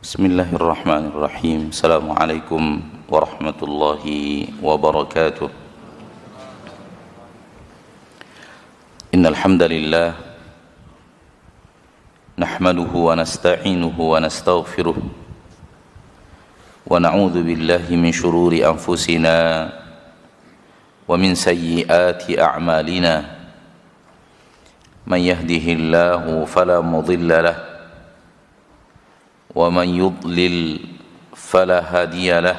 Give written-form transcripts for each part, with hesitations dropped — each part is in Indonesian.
Bismillahirrahmanirrahim. Assalamualaikum warahmatullahi wabarakatuh. Innal hamdalillah nahmaduhu wa nasta'inuhu wa nastaghfiruh wa na'udzu billahi min shururi anfusina wa min sayyiati a'malina. Man yahdihillahu fala mudilla lahu ومن يضلل فلا هادي له.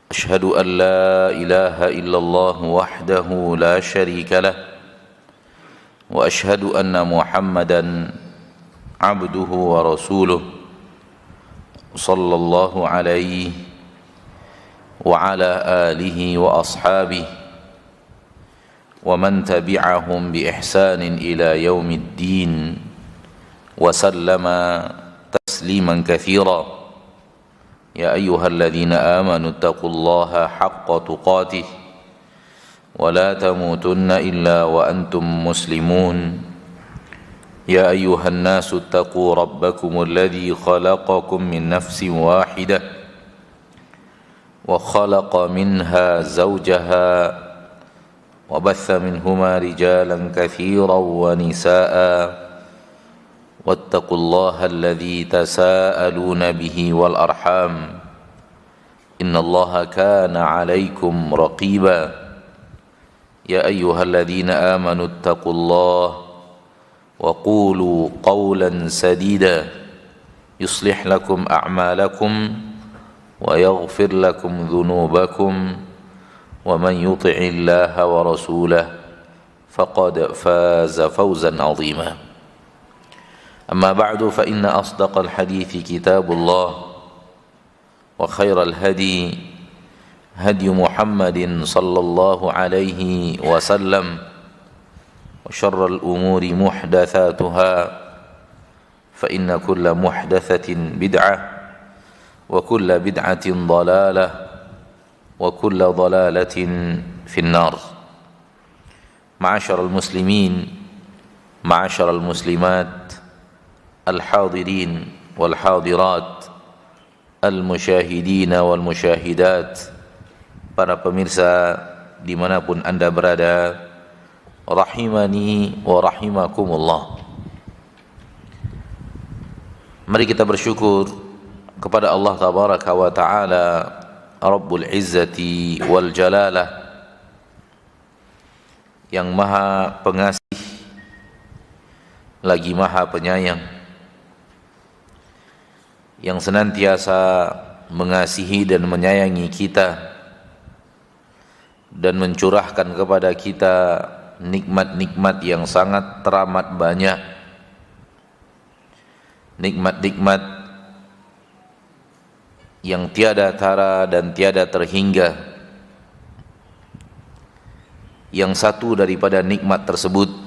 أشهد أن لا إله إلا الله وحده لا شريك له وأشهد أن محمدا عبده ورسوله صلى الله عليه وعلى آله وأصحابه ومن تبعهم بإحسان إلى يوم الدين وسلم تسليما كثيرا. يا أيها الذين آمنوا اتقوا الله حق تقاته ولا تموتن إلا وأنتم مسلمون. يا أيها الناس اتقوا ربكم الذي خلقكم من نفس واحدة وخلق منها زوجها وبث منهما رجالا كثيرا ونساء واتقوا الله الذي تساءلون به والأرحام إن الله كان عليكم رقيبا. يا أيها الذين آمنوا اتقوا الله وقولوا قولا سديدا يصلح لكم أعمالكم ويغفر لكم ذنوبكم ومن يطع الله ورسوله فقد فاز فوزا عظيما. أما بعد فإن أصدق الحديث كتاب الله وخير الهدي هدي محمد صلى الله عليه وسلم وشر الأمور محدثاتها فإن كل محدثة بدعة وكل بدعة ضلالة وكل ضلالة في النار. معاشر المسلمين معاشر المسلمات al-hadirin wal-hadirat, al-musyahidin wal-musyahidat, para pemirsa dimanapun anda berada, rahimani wa rahimakumullah. Mari kita bersyukur kepada Allah tabaraka wa ta'ala, Rabbul Izzati wal Jalalah, yang maha pengasih lagi maha penyayang, yang senantiasa mengasihi dan menyayangi kita dan mencurahkan kepada kita nikmat-nikmat yang sangat teramat banyak, nikmat-nikmat yang tiada tara dan tiada terhingga. Yang satu daripada nikmat tersebut,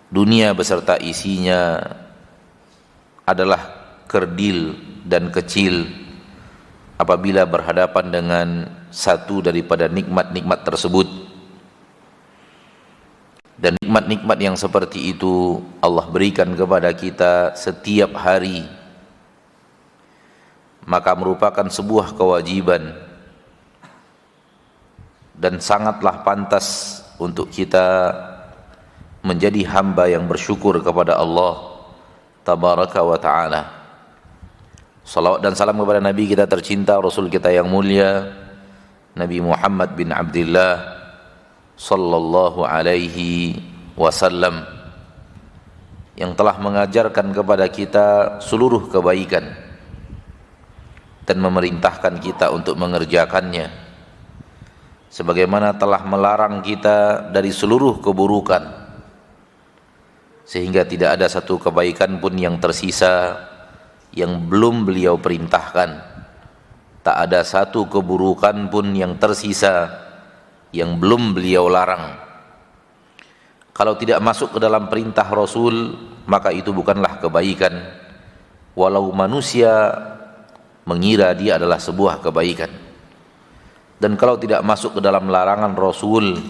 dunia beserta isinya adalah kerdil dan kecil apabila berhadapan dengan satu daripada nikmat-nikmat tersebut. Dan nikmat-nikmat yang seperti itu Allah berikan kepada kita setiap hari, maka merupakan sebuah kewajiban dan sangatlah pantas untuk kita menjadi hamba yang bersyukur kepada Allah tabaraka wa ta'ala. Salawat dan salam kepada Nabi kita tercinta, Rasul kita yang mulia, Nabi Muhammad bin Abdullah sallallahu alaihi wasallam, yang telah mengajarkan kepada kita seluruh kebaikan dan memerintahkan kita untuk mengerjakannya, sebagaimana telah melarang kita dari seluruh keburukan, sehingga tidak ada satu kebaikan pun yang tersisa yang belum beliau perintahkan. Tak ada satu keburukan pun yang tersisa yang belum beliau larang. Kalau tidak masuk ke dalam perintah Rasul, maka itu bukanlah kebaikan, walau manusia mengira dia adalah sebuah kebaikan. Dan kalau tidak masuk ke dalam larangan Rasul,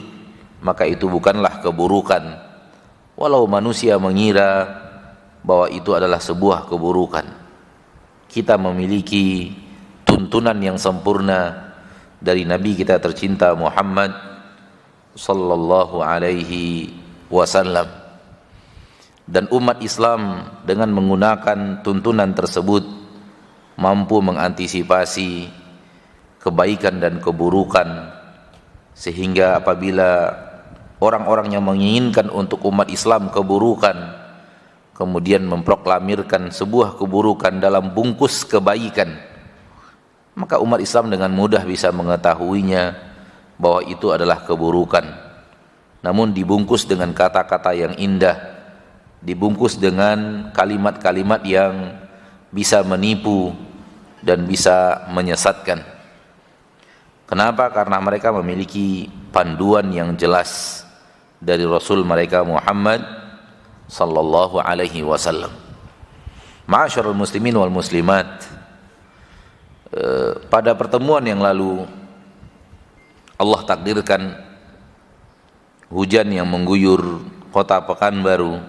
maka itu bukanlah keburukan, walau manusia mengira bahwa itu adalah sebuah keburukan. Kita memiliki tuntunan yang sempurna dari Nabi kita tercinta Muhammad sallallahu alaihi wasallam, dan umat Islam dengan menggunakan tuntunan tersebut mampu mengantisipasi kebaikan dan keburukan, sehingga apabila orang-orang yang menginginkan untuk umat Islam keburukan kemudian memproklamirkan sebuah keburukan dalam bungkus kebaikan, maka umat Islam dengan mudah bisa mengetahuinya bahwa itu adalah keburukan, namun dibungkus dengan kata-kata yang indah, dibungkus dengan kalimat-kalimat yang bisa menipu dan bisa menyesatkan. Kenapa? Karena mereka memiliki panduan yang jelas dari Rasul mereka Muhammad sallallahu alaihi wasallam. Ma'asyiral muslimin wal muslimat, pada pertemuan yang lalu Allah takdirkan hujan yang mengguyur kota Pekanbaru,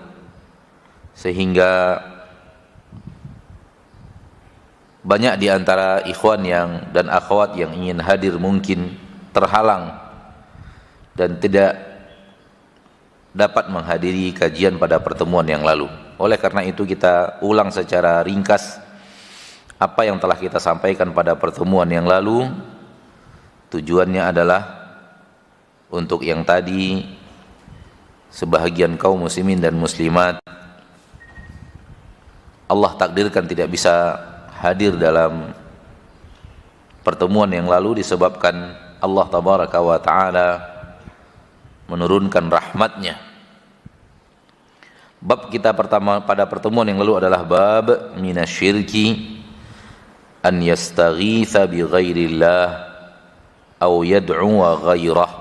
sehingga banyak di antara ikhwan dan akhwat yang ingin hadir mungkin terhalang dan tidak dapat menghadiri kajian pada pertemuan yang lalu. Oleh karena itu kita ulang secara ringkas apa yang telah kita sampaikan pada pertemuan yang lalu. Tujuannya adalah untuk yang tadi sebahagian kaum muslimin dan muslimat Allah takdirkan tidak bisa hadir dalam pertemuan yang lalu disebabkan Allah tabaraka wa ta'ala menurunkan rahmatnya. Bab kita pertama pada pertemuan yang lalu adalah bab minasyirki an yastaghitha bi ghairillah aw yad'u ghairah.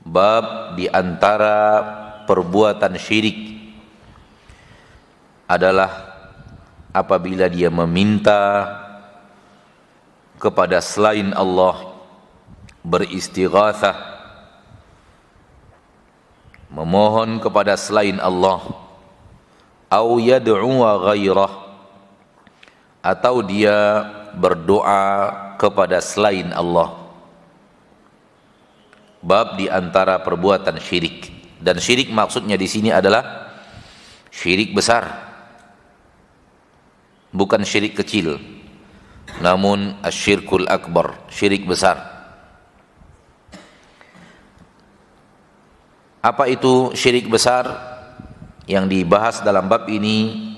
Bab di antara perbuatan syirik adalah apabila dia meminta kepada selain Allah, beristighatsah, memohon kepada selain Allah, au yad'u ghairah, atau dia berdoa kepada selain Allah. Bab di antara perbuatan syirik, dan syirik maksudnya di sini adalah syirik besar, bukan syirik kecil, namun asyirkul akbar, syirik besar. Apa itu syirik besar yang dibahas dalam bab ini?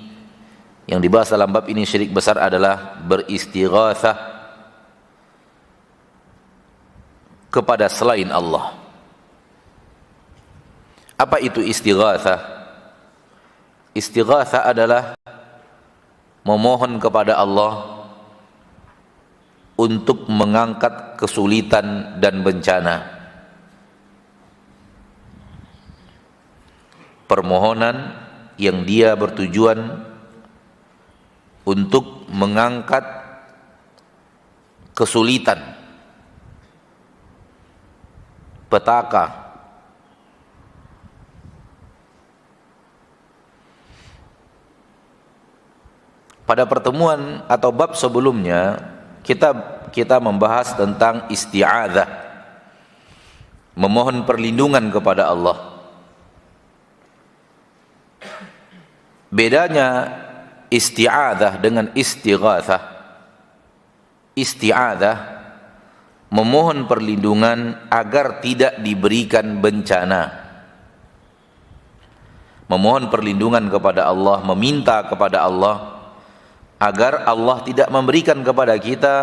Yang dibahas dalam bab ini syirik besar adalah beristighatsah kepada selain Allah. Apa itu istighatsah? Istighatsah adalah memohon kepada Allah untuk mengangkat kesulitan dan bencana. Permohonan yang dia bertujuan untuk mengangkat kesulitan, petaka. Pada pertemuan atau bab sebelumnya kita membahas tentang isti'adzah, memohon perlindungan kepada Allah. Bedanya isti'adzah dengan istighatsah. Isti'adzah memohon perlindungan agar tidak diberikan bencana, memohon perlindungan kepada Allah, meminta kepada Allah agar Allah tidak memberikan kepada kita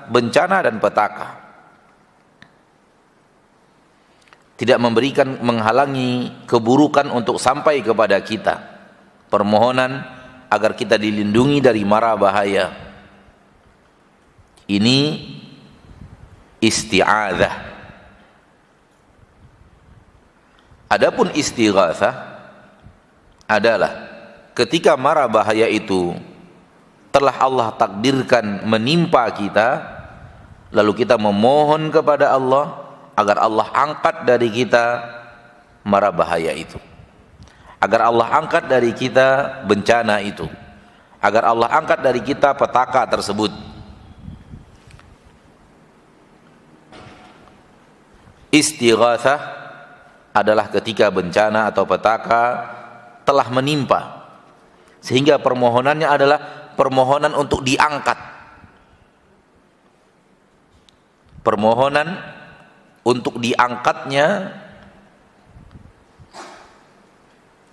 bencana dan petaka, tidak memberikan, menghalangi keburukan untuk sampai kepada kita. Permohonan agar kita dilindungi dari mara bahaya. Ini isti'adzah. Adapun istighatsah adalah ketika mara bahaya itu telah Allah takdirkan menimpa kita, lalu kita memohon kepada Allah agar Allah angkat dari kita mara bahaya itu. agar Allah angkat dari kita bencana itu, agar Allah angkat dari kita petaka tersebut. Istighatsah adalah ketika bencana atau petaka telah menimpa, sehingga permohonannya adalah permohonan untuk diangkat, permohonan untuk diangkatnya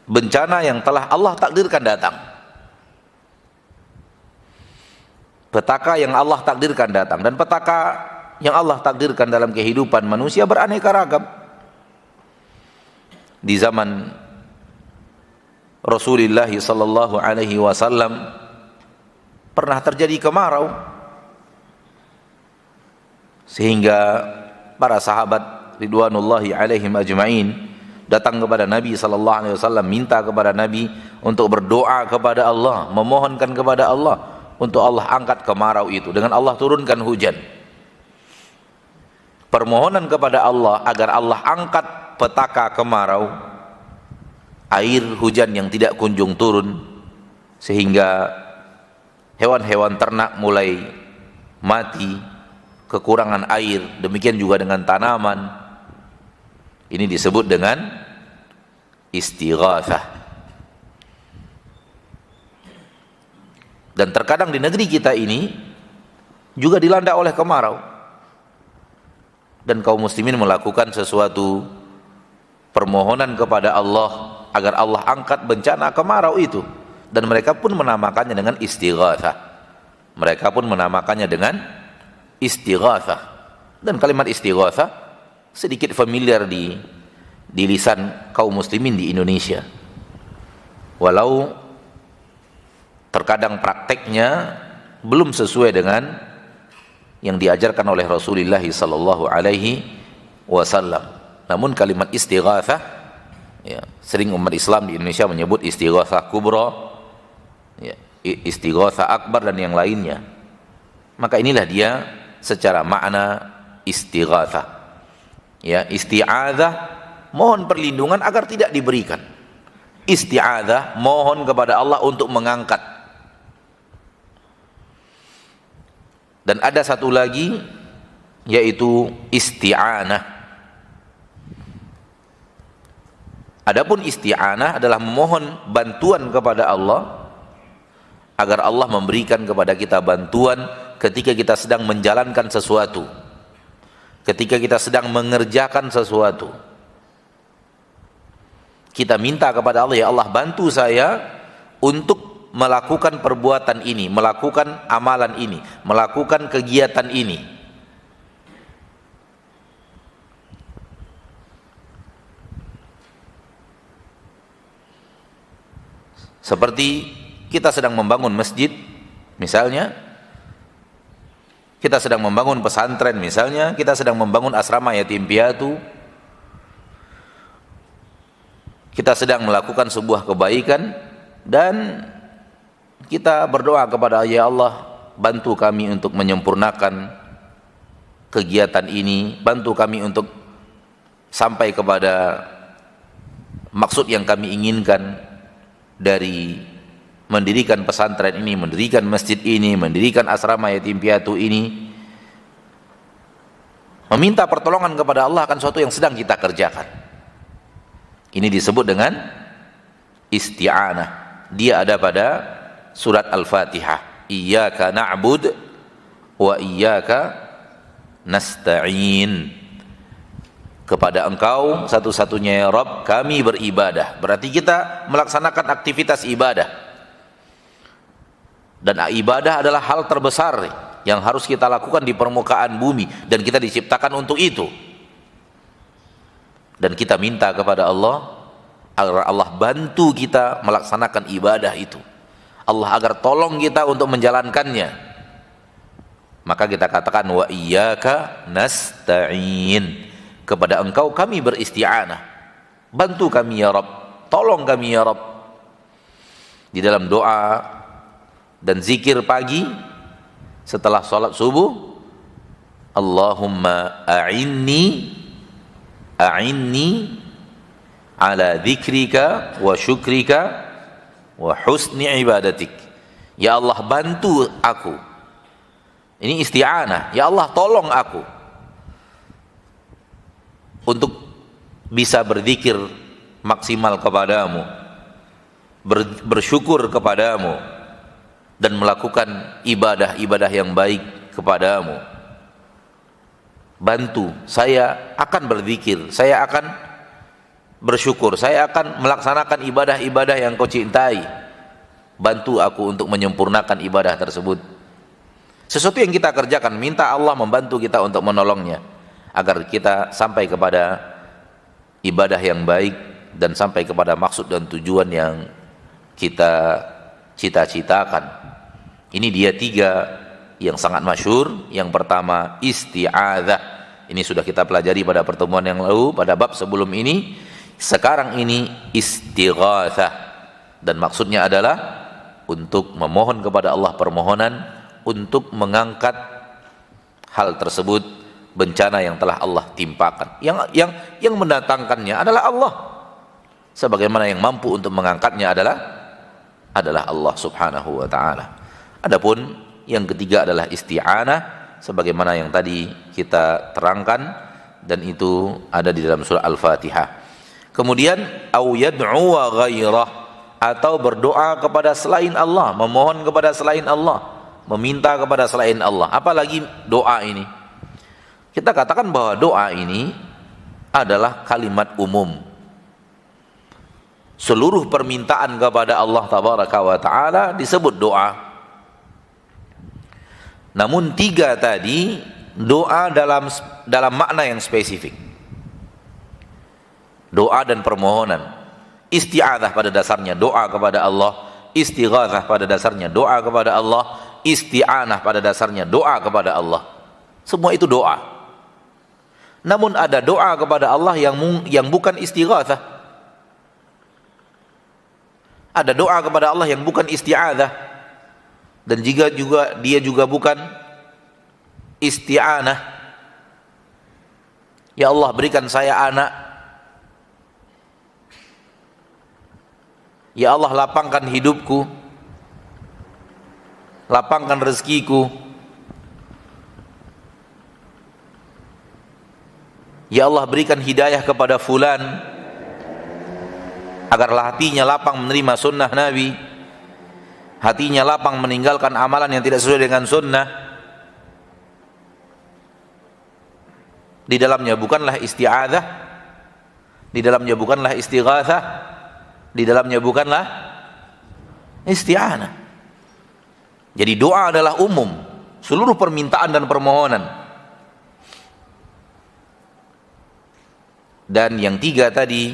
bencana yang telah Allah takdirkan datang, petaka yang Allah takdirkan datang. Dan petaka yang Allah takdirkan dalam kehidupan manusia beraneka ragam. Di zaman Rasulullah sallallahu alaihi wasallam pernah terjadi kemarau, sehingga para sahabat ridwanullahi alaihim ajma'in datang kepada Nabi sallallahu alaihi wasallam, minta kepada Nabi untuk berdoa kepada Allah, memohonkan kepada Allah untuk Allah angkat kemarau itu dengan Allah turunkan hujan. Permohonan kepada Allah agar Allah angkat petaka kemarau, air hujan yang tidak kunjung turun, sehingga hewan-hewan ternak mulai mati, kekurangan air, demikian juga dengan tanaman. Ini disebut dengan istighatsah. Dan terkadang di negeri kita ini juga dilanda oleh kemarau, dan kaum muslimin melakukan sesuatu permohonan kepada Allah agar Allah angkat bencana kemarau itu, dan mereka pun menamakannya dengan istighatsah. Mereka pun menamakannya dengan istighatsah. Dan kalimat istighatsah sedikit familiar di lisan kaum muslimin di Indonesia, walau terkadang prakteknya belum sesuai dengan yang diajarkan oleh Rasulullah sallallahu alaihi wasallam. Namun kalimat istighatsah, ya, sering umat Islam di Indonesia menyebut istighatsah kubra, ya, istighatsah akbar dan yang lainnya. Maka inilah dia secara makna istighatsah. Ya, isti'adzah mohon perlindungan agar tidak diberikan. Isti'adzah mohon kepada Allah untuk mengangkat. Dan ada satu lagi, yaitu isti'anah. Adapun isti'anah adalah memohon bantuan kepada Allah agar Allah memberikan kepada kita bantuan ketika kita sedang menjalankan sesuatu, ketika kita sedang mengerjakan sesuatu. Kita minta kepada Allah, ya Allah bantu saya untuk melakukan perbuatan ini, melakukan amalan ini, melakukan kegiatan ini. Seperti kita sedang membangun masjid misalnya, kita sedang membangun pesantren misalnya, kita sedang membangun asrama yatim piatu, kita sedang melakukan sebuah kebaikan, dan kita berdoa kepada ya Allah bantu kami untuk menyempurnakan kegiatan ini, bantu kami untuk sampai kepada maksud yang kami inginkan dari mendirikan pesantren ini, mendirikan masjid ini, mendirikan asrama yatim piatu ini. Meminta pertolongan kepada Allah akan sesuatu yang sedang kita kerjakan. Ini disebut dengan isti'anah. Dia ada pada surat Al-Fatihah. Iyyaka na'bud wa iyyaka nasta'in. Kepada Engkau satu-satunya ya Rabb kami beribadah. Berarti kita melaksanakan aktivitas ibadah. Dan ibadah adalah hal terbesar yang harus kita lakukan di permukaan bumi, dan kita diciptakan untuk itu. Dan kita minta kepada Allah agar Allah bantu kita melaksanakan ibadah itu, Allah agar tolong kita untuk menjalankannya. Maka kita katakan wa iyyaka nasta'in, kepada Engkau kami beristi'anah, bantu kami ya Rabb, tolong kami ya Rabb. Di dalam doa dan zikir pagi setelah sholat subuh, Allahumma a'inni ala dzikrika wa syukrika wa husni ibadatik. Ya Allah, bantu aku. Ini isti'anah. Ya Allah, tolong aku untuk bisa berzikir maksimal kepadamu, bersyukur kepadamu, dan melakukan ibadah-ibadah yang baik kepadamu. Bantu, saya akan berzikir, saya akan bersyukur, saya akan melaksanakan ibadah-ibadah yang kau cintai. Bantu aku untuk menyempurnakan ibadah tersebut. Sesuatu yang kita kerjakan, minta Allah membantu kita untuk menolongnya, agar kita sampai kepada ibadah yang baik dan sampai kepada maksud dan tujuan yang kita cita-citakan. Ini dia 3 yang sangat masyhur. Yang pertama isti'adzah. Ini sudah kita pelajari pada pertemuan yang lalu, pada bab sebelum ini. Sekarang ini istighatsah, dan maksudnya adalah untuk memohon kepada Allah permohonan untuk mengangkat hal tersebut, bencana yang telah Allah timpakan. Yang mendatangkannya adalah Allah, sebagaimana yang mampu untuk mengangkatnya adalah Allah subhanahu wa ta'ala. Adapun yang ketiga adalah isti'anah, sebagaimana yang tadi kita terangkan, dan itu ada di dalam surah Al-Fatihah. Kemudian au yad'u wa ghairah, atau berdoa kepada selain Allah, memohon kepada selain Allah, meminta kepada selain Allah. Apalagi doa ini, kita katakan bahwa doa ini adalah kalimat umum. Seluruh permintaan kepada Allah tabaraka wa ta'ala disebut doa. Namun 3 tadi doa dalam makna yang spesifik. Doa dan permohonan. Isti'adzah pada dasarnya doa kepada Allah, istighatsah pada dasarnya doa kepada Allah, isti'anah pada dasarnya doa kepada Allah. Semua itu doa. Namun ada doa kepada Allah yang bukan istighatsah. Ada doa kepada Allah yang bukan isti'adzah, dan dia juga bukan isti'anah. Ya Allah, berikan saya anak. Ya Allah, lapangkan hidupku, lapangkan rezekiku. Ya Allah, berikan hidayah kepada fulan, agarlah hatinya lapang menerima sunnah Nabi, hatinya lapang meninggalkan amalan yang tidak sesuai dengan sunnah. Di dalamnya bukanlah isti'adzah, di dalamnya bukanlah istighatsah, di dalamnya bukanlah isti'anah. Jadi doa adalah umum, seluruh permintaan dan permohonan. Dan yang 3 tadi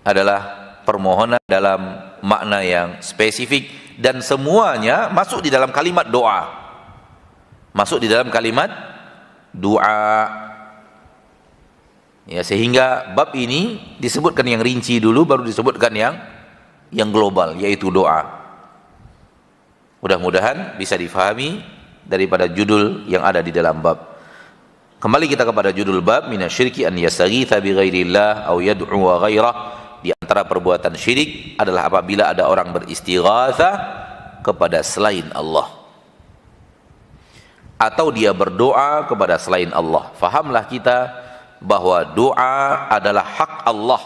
adalah permohonan dalam makna yang spesifik, dan semuanya masuk di dalam kalimat doa. Masuk di dalam kalimat doa. Ya, sehingga bab ini disebutkan yang rinci dulu, baru disebutkan yang global, yaitu doa. Mudah-mudahan bisa difahami daripada judul yang ada di dalam bab. Kembali kita kepada judul bab, minasyirki an yastaghitsa bi ghairillah aw yad'u wa ghairah. Di antara perbuatan syirik adalah apabila ada orang beristighatsah kepada selain Allah, atau dia berdoa kepada selain Allah. Fahamlah kita bahwa doa adalah hak Allah.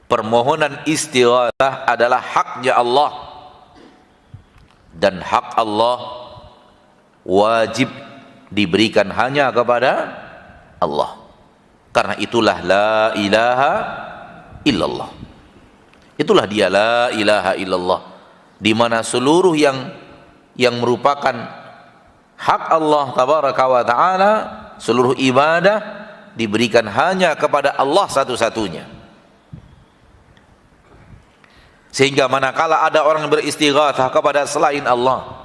Permohonan istighatsah adalah haknya Allah, dan hak Allah wajib diberikan hanya kepada Allah. Karena itulah la ilaha illallah. Itulah dia la ilaha illallah, di mana seluruh yang merupakan hak Allah tabaraka wa ta'ala, seluruh ibadah diberikan hanya kepada Allah satu-satunya. Sehingga manakala ada orang beristighatsah kepada selain Allah,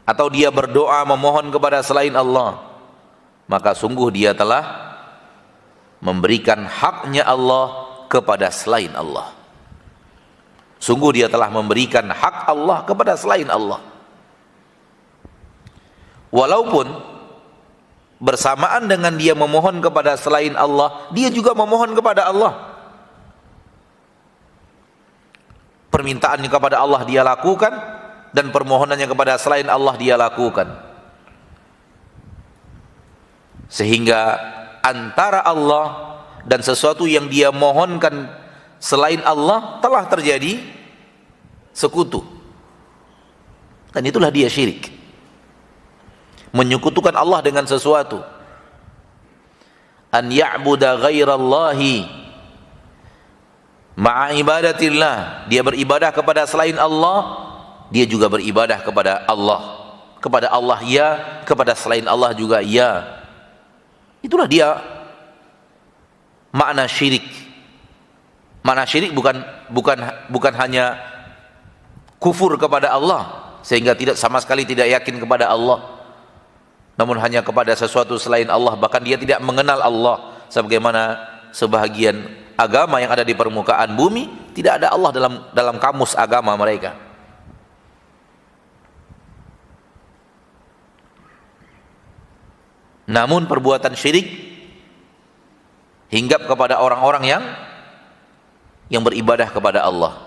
atau dia berdoa memohon kepada selain Allah, maka sungguh dia telah memberikan haknya Allah kepada selain Allah. Sungguh dia telah memberikan hak Allah kepada selain Allah. Walaupun bersamaan dengan dia memohon kepada selain Allah, dia juga memohon kepada Allah. Permintaannya kepada Allah dia lakukan, dan permohonannya kepada selain Allah dia lakukan. Sehingga antara Allah dan sesuatu yang dia mohonkan selain Allah telah terjadi sekutu. Dan itulah dia syirik. Menyekutukan Allah dengan sesuatu. An ya'buda ghairallahi ma'a ibadatillah. Dia beribadah kepada selain Allah, dia juga beribadah kepada Allah. Kepada Allah ya, kepada selain Allah juga ya. Itulah dia makna syirik. Makna syirik bukan hanya kufur kepada Allah sehingga sama sekali tidak yakin kepada Allah, namun hanya kepada sesuatu selain Allah, bahkan dia tidak mengenal Allah, sebagaimana sebahagian agama yang ada di permukaan bumi tidak ada Allah dalam kamus agama mereka. Namun perbuatan syirik hinggap kepada orang-orang yang beribadah kepada Allah,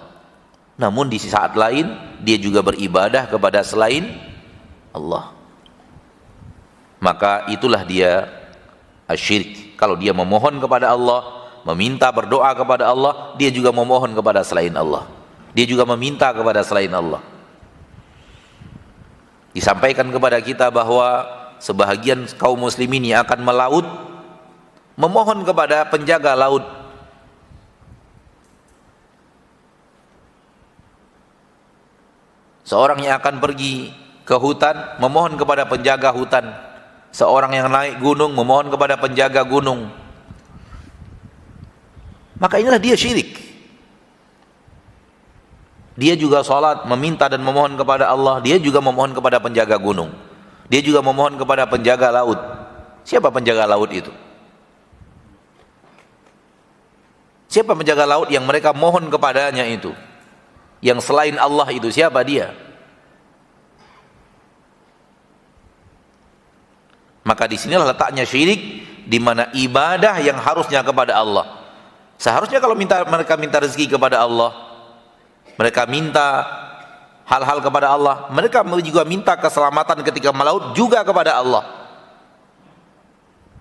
namun di saat lain dia juga beribadah kepada selain Allah. Maka itulah dia asyirik. Kalau dia memohon kepada Allah, meminta berdoa kepada Allah, dia juga memohon kepada selain Allah, dia juga meminta kepada selain Allah. Disampaikan kepada kita bahwa sebahagian kaum muslimin yang akan melaut memohon kepada penjaga laut. Seorang yang akan pergi ke hutan memohon kepada penjaga hutan. Seorang yang naik gunung memohon kepada penjaga gunung. Maka inilah dia syirik. Dia juga salat meminta dan memohon kepada Allah, dia juga memohon kepada penjaga gunung. Dia juga memohon kepada penjaga laut. Siapa penjaga laut itu? Siapa penjaga laut yang mereka mohon kepadanya itu? Yang selain Allah itu siapa dia? Maka disinilah letaknya syirik, di mana ibadah yang harusnya kepada Allah. Seharusnya kalau mereka minta rezeki kepada Allah, mereka minta hal-hal kepada Allah, mereka juga minta keselamatan ketika melaut juga kepada Allah.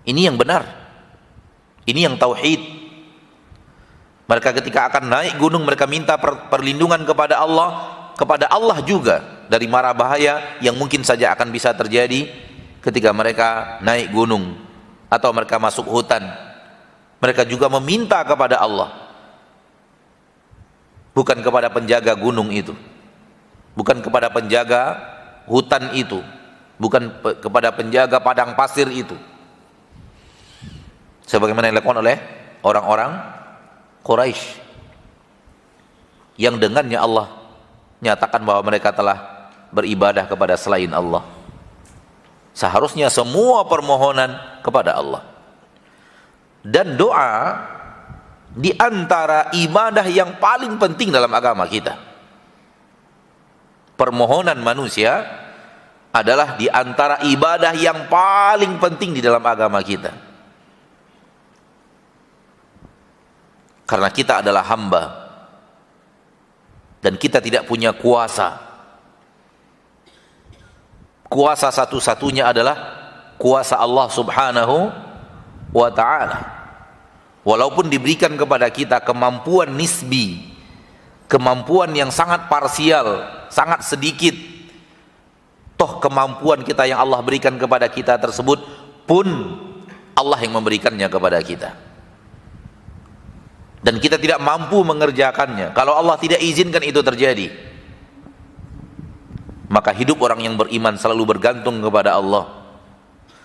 Ini yang benar, ini yang tauhid. Mereka ketika akan naik gunung, mereka minta perlindungan kepada Allah juga dari mara bahaya yang mungkin saja akan bisa terjadi ketika mereka naik gunung atau mereka masuk hutan. Mereka juga meminta kepada Allah, bukan kepada penjaga gunung itu, bukan kepada penjaga hutan itu, bukan kepada penjaga padang pasir itu, sebagaimana yang dilakukan oleh orang-orang Quraisy yang dengannya Allah nyatakan bahwa mereka telah beribadah kepada selain Allah. Seharusnya semua permohonan kepada Allah. Dan doa di antara ibadah yang paling penting dalam agama kita. Permohonan manusia adalah di antara ibadah yang paling penting di dalam agama kita. Karena kita adalah hamba dan kita tidak punya kuasa. Kuasa satu-satunya adalah kuasa Allah Subhanahu wa ta'ala. Walaupun diberikan kepada kita kemampuan nisbi, kemampuan yang sangat parsial, sangat sedikit, toh kemampuan kita yang Allah berikan kepada kita tersebut pun Allah yang memberikannya kepada kita. Dan kita tidak mampu mengerjakannya kalau Allah tidak izinkan itu terjadi. Maka hidup orang yang beriman selalu bergantung kepada Allah,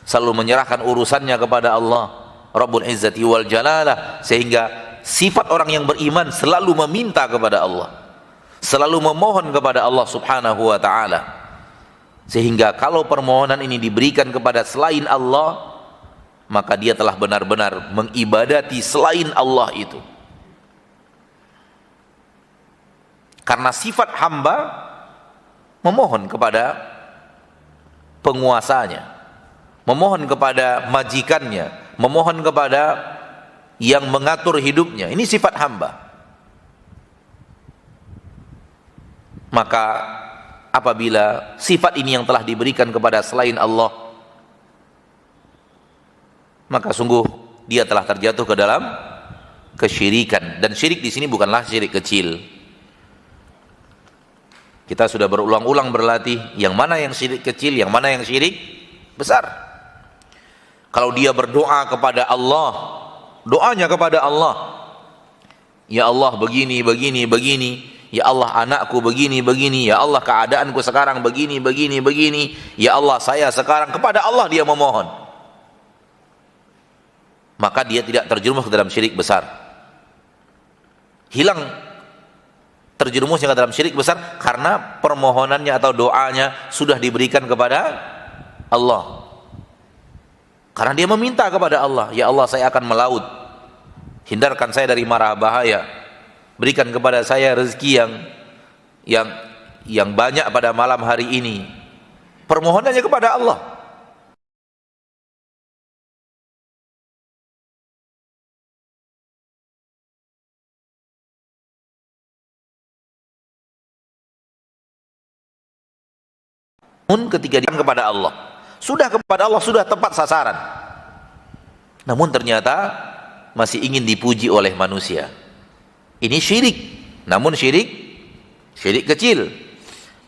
selalu menyerahkan urusannya kepada Allah Rabbul Izzati wal Jalalah, sehingga sifat orang yang beriman selalu meminta kepada Allah, selalu memohon kepada Allah Subhanahu wa ta'ala. Sehingga kalau permohonan ini diberikan kepada selain Allah, maka dia telah benar-benar mengibadati selain Allah itu. Karena sifat hamba memohon kepada penguasanya, memohon kepada majikannya, memohon kepada yang mengatur hidupnya. Ini sifat hamba. Maka apabila sifat ini yang telah diberikan kepada selain Allah, maka sungguh dia telah terjatuh ke dalam kesyirikan. Dan syirik di sini bukanlah syirik kecil. Kita sudah berulang-ulang berlatih yang mana yang syirik kecil, yang mana yang syirik besar. Kalau dia berdoa kepada Allah, doanya kepada Allah, ya Allah begini, begini, begini, ya Allah anakku begini, begini, ya Allah keadaanku sekarang begini, begini, begini, ya Allah saya sekarang, kepada Allah dia memohon, maka dia tidak terjerumus ke dalam syirik besar. Hilang terjerumusnya ke dalam syirik besar karena permohonannya atau doanya sudah diberikan kepada Allah. Karena dia meminta kepada Allah, ya Allah saya akan melaut, hindarkan saya dari mara bahaya, berikan kepada saya rezeki yang banyak pada malam hari ini. Permohonannya kepada Allah. Namun ketika dia kepada Allah, sudah kepada Allah, sudah tepat sasaran, namun ternyata masih ingin dipuji oleh manusia. Ini syirik, namun syirik kecil.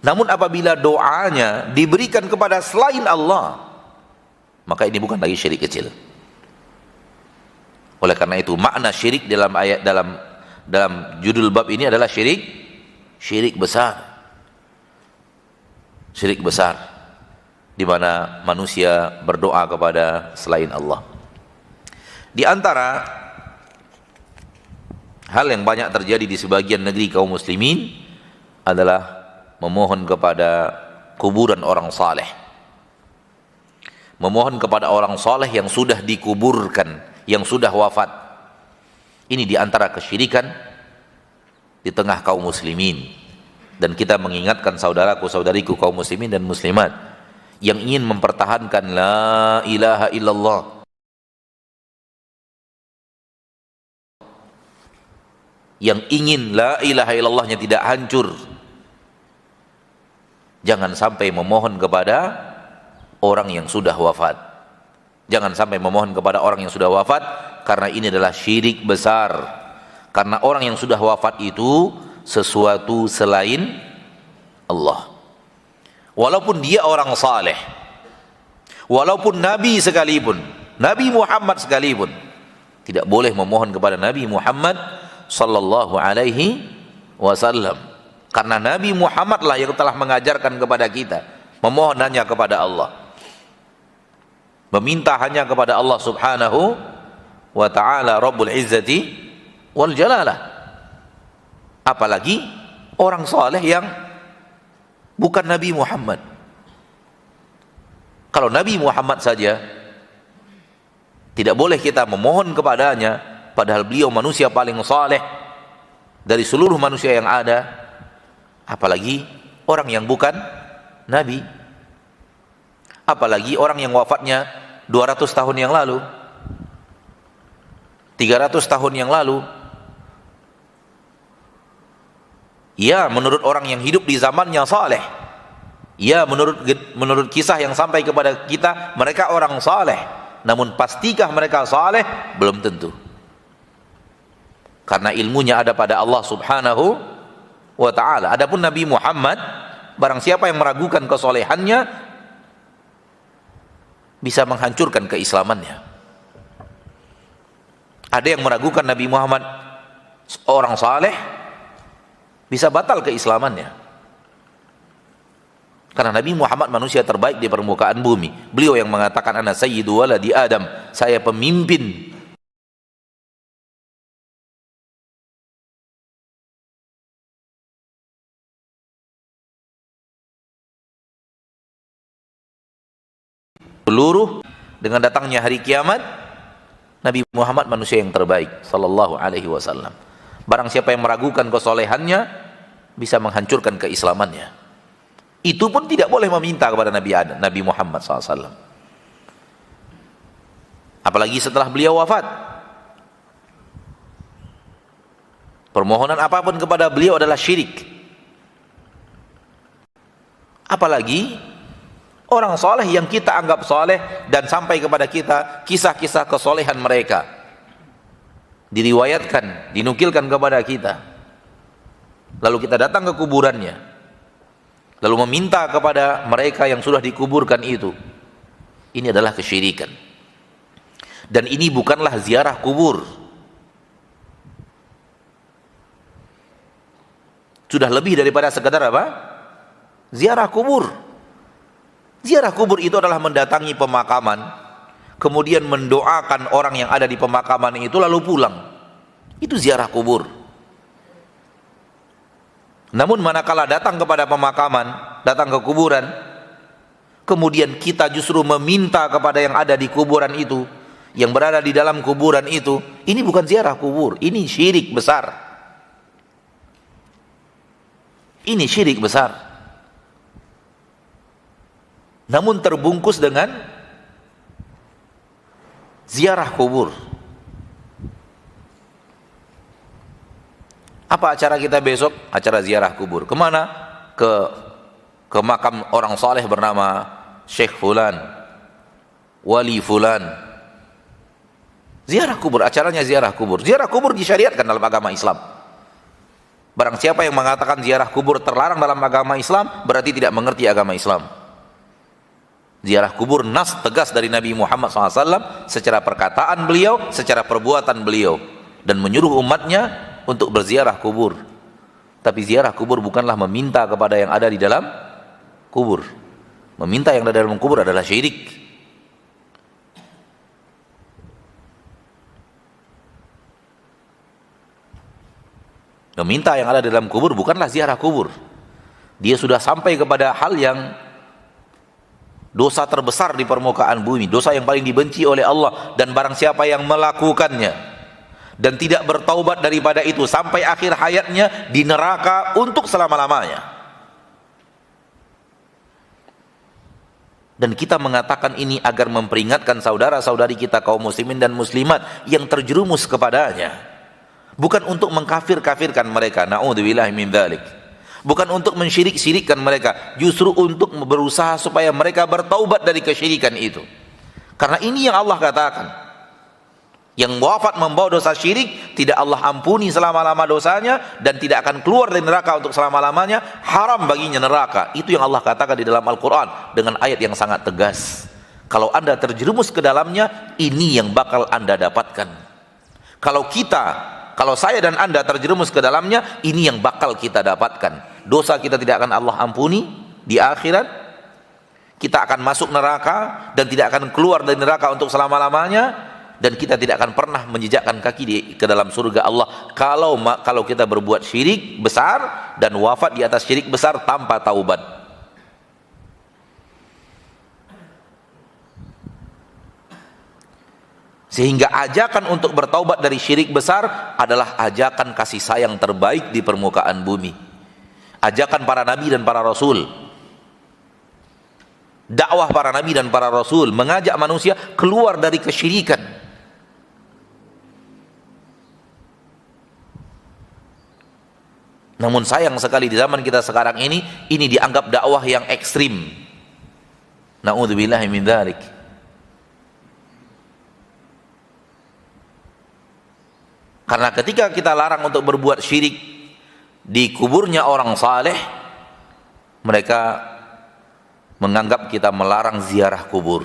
Namun apabila doanya diberikan kepada selain Allah, maka ini bukan lagi syirik kecil. Oleh karena itu makna syirik dalam ayat dalam judul bab ini adalah syirik besar. Syirik besar, di mana manusia berdoa kepada selain Allah. Di antara hal yang banyak terjadi di sebagian negeri kaum muslimin adalah memohon kepada kuburan orang saleh. Memohon kepada orang saleh yang sudah dikuburkan, yang sudah wafat. Ini di antara kesyirikan di tengah kaum muslimin. Dan kita mengingatkan saudaraku-saudariku kaum muslimin dan muslimat yang ingin mempertahankan la ilaha illallah, yang ingin la ilaha illallahnya tidak hancur, jangan sampai memohon kepada orang yang sudah wafat. Jangan sampai memohon kepada orang yang sudah wafat, karena ini adalah syirik besar. Karena orang yang sudah wafat itu sesuatu selain Allah. Walaupun dia orang saleh, walaupun Nabi sekalipun, Nabi Muhammad sekalipun, tidak boleh memohon kepada Nabi Muhammad sallallahu alaihi wasallam. Karena Nabi Muhammad lah yang telah mengajarkan kepada kita memohon hanya kepada Allah, meminta hanya kepada Allah subhanahu wa ta'ala Rabbul Izzati wal Jalalah. Apalagi orang saleh yang bukan Nabi Muhammad. Kalau Nabi Muhammad saja tidak boleh kita memohon kepadanya, padahal beliau manusia paling saleh dari seluruh manusia yang ada, apalagi orang yang bukan Nabi, apalagi orang yang wafatnya 200 tahun yang lalu, 300 tahun yang lalu. Ya, menurut orang yang hidup di zamannya saleh. Ya, menurut kisah yang sampai kepada kita, mereka orang saleh. Namun pastikah mereka saleh? Belum tentu. Karena ilmunya ada pada Allah subhanahu wa ta'ala. Adapun Nabi Muhammad, barang siapa yang meragukan kesolehannya, bisa menghancurkan keislamannya. Ada yang meragukan Nabi Muhammad orang saleh, bisa batal keislamannya. Karena Nabi Muhammad manusia terbaik di permukaan bumi. Beliau yang mengatakan ana sayyidu waladi Adam, saya pemimpin seluruh. Dengan datangnya hari kiamat, Nabi Muhammad manusia yang terbaik sallallahu alaihi wasallam. Barang siapa yang meragukan kesolehannya, bisa menghancurkan keislamannya. Itu pun tidak boleh meminta kepada Nabi Muhammad SAW. apalagi setelah beliau wafat. Permohonan apapun kepada beliau adalah syirik. Apalagi orang soleh yang kita anggap soleh dan sampai kepada kita kisah-kisah kesolehan mereka diriwayatkan, dinukilkan kepada kita, lalu kita datang ke kuburannya, lalu meminta kepada mereka yang sudah dikuburkan itu. Ini adalah kesyirikan, dan ini bukanlah ziarah kubur. Sudah lebih daripada sekadar apa? Ziarah kubur. Ziarah kubur itu adalah mendatangi pemakaman, kemudian mendoakan orang yang ada di pemakaman itu lalu pulang. Itu ziarah kubur. Namun manakala datang kepada pemakaman, datang ke kuburan, kemudian kita justru meminta kepada yang ada di kuburan itu, yang berada di dalam kuburan itu, ini bukan ziarah kubur, ini syirik besar. Ini syirik besar. Namun terbungkus dengan ziarah kubur. Apa acara kita besok? Acara ziarah kubur. Kemana? Ke makam orang saleh bernama Syekh Fulan, Wali Fulan. Ziarah kubur, acaranya ziarah kubur. Ziarah kubur disyariatkan dalam agama Islam. Barang siapa yang mengatakan ziarah kubur terlarang dalam agama Islam, berarti tidak mengerti agama Islam. Ziarah kubur nas tegas dari Nabi Muhammad SAW secara perkataan beliau, secara perbuatan beliau, dan menyuruh umatnya untuk berziarah kubur. Tapi ziarah kubur bukanlah meminta kepada yang ada di dalam kubur. Meminta yang ada di dalam kubur adalah syirik. Meminta yang ada di dalam kubur bukanlah ziarah kubur. Dia sudah sampai kepada hal yang dosa terbesar di permukaan bumi, dosa yang paling dibenci oleh Allah, dan barang siapa yang melakukannya dan tidak bertaubat daripada itu sampai akhir hayatnya di neraka untuk selama-lamanya. Dan kita mengatakan ini agar memperingatkan saudara-saudari kita kaum muslimin dan muslimat yang terjerumus kepadanya, bukan untuk mengkafir-kafirkan mereka, na'udzubillahi min dzalik. Bukan untuk mensyirik-syirikkan mereka, justru untuk berusaha supaya mereka bertaubat dari kesyirikan itu. Karena ini yang Allah katakan, yang wafat membawa dosa syirik, tidak Allah ampuni selama-lama dosanya, dan tidak akan keluar dari neraka untuk selama-lamanya, haram baginya neraka. Itu yang Allah katakan di dalam Al-Quran dengan ayat yang sangat tegas. Kalau anda terjerumus ke dalamnya, ini yang bakal anda dapatkan. Kalau saya dan anda terjerumus ke dalamnya, ini yang bakal kita dapatkan. Dosa kita tidak akan Allah ampuni di akhirat, kita akan masuk neraka dan tidak akan keluar dari neraka untuk selama-lamanya, dan kita tidak akan pernah menjejakkan kaki ke dalam surga Allah kalau kita berbuat syirik besar dan wafat di atas syirik besar tanpa taubat. Sehingga ajakan untuk bertaubat dari syirik besar adalah ajakan kasih sayang terbaik di permukaan bumi. Ajakan para nabi dan para rasul, dakwah para nabi dan para rasul, mengajak manusia keluar dari kesyirikan. Namun sayang sekali di zaman kita sekarang ini dianggap dakwah yang ekstrim. Na'udzubillahi min dzalik. Karena ketika kita larang untuk berbuat syirik di kuburnya orang saleh, mereka menganggap kita melarang ziarah kubur.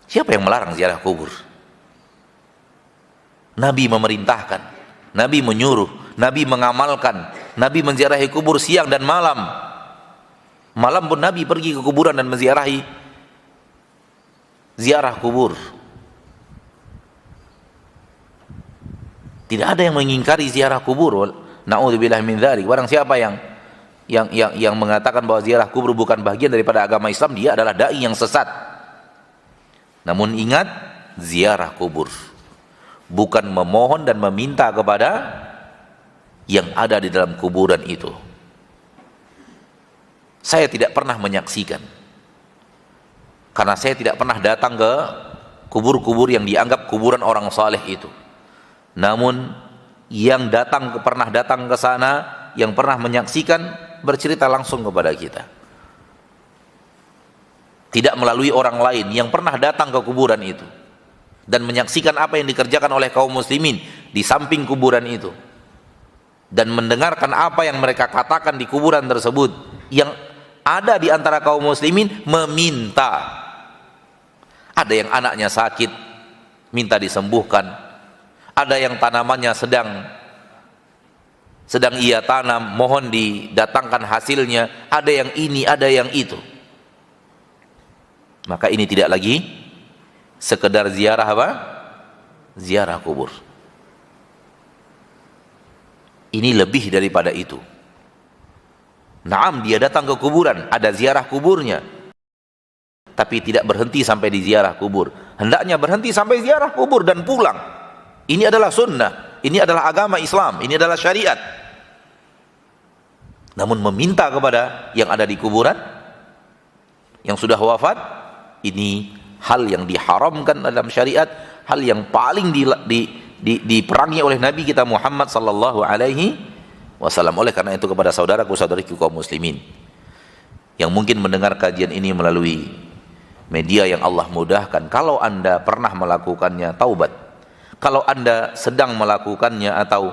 Siapa yang melarang ziarah kubur? Nabi memerintahkan, Nabi menyuruh, Nabi mengamalkan, Nabi menziarahi kubur siang dan malam. Malam pun Nabi pergi ke kuburan dan menziarahi ziarah kubur. Tidak ada yang mengingkari ziarah kubur. Na'udzubillahi min dzalik. Barang siapa yang mengatakan bahwa ziarah kubur bukan bagian daripada agama Islam, dia adalah dai yang sesat. Namun ingat, ziarah kubur bukan memohon dan meminta kepada yang ada di dalam kuburan itu. Saya tidak pernah menyaksikan, karena saya tidak pernah datang ke kubur-kubur yang dianggap kuburan orang saleh itu. Namun yang pernah datang ke sana, yang pernah menyaksikan, bercerita langsung kepada kita. Tidak melalui orang lain yang pernah datang ke kuburan itu dan menyaksikan apa yang dikerjakan oleh kaum muslimin di samping kuburan itu, dan mendengarkan apa yang mereka katakan di kuburan tersebut. Yang ada di antara kaum muslimin meminta, ada yang anaknya sakit minta disembuhkan, ada yang tanamannya sedang ia tanam mohon didatangkan hasilnya, ada yang ini, ada yang itu. Maka ini tidak lagi sekedar ziarah apa? Ziarah kubur. Ini lebih daripada itu. Naam, dia datang ke kuburan, ada ziarah kuburnya, tapi tidak berhenti sampai di ziarah kubur. Hendaknya berhenti sampai ziarah kubur dan pulang. Ini adalah sunnah, ini adalah agama Islam, ini adalah syariat. Namun meminta kepada yang ada di kuburan, yang sudah wafat, ini hal yang diharamkan dalam syariat, hal yang paling diperangi oleh Nabi kita Muhammad sallallahu alaihi wasallam. Oleh karena itu, kepada saudaraku-saudariku kaum muslimin yang mungkin mendengar kajian ini melalui media yang Allah mudahkan, kalau Anda pernah melakukannya, taubat. Kalau Anda sedang melakukannya atau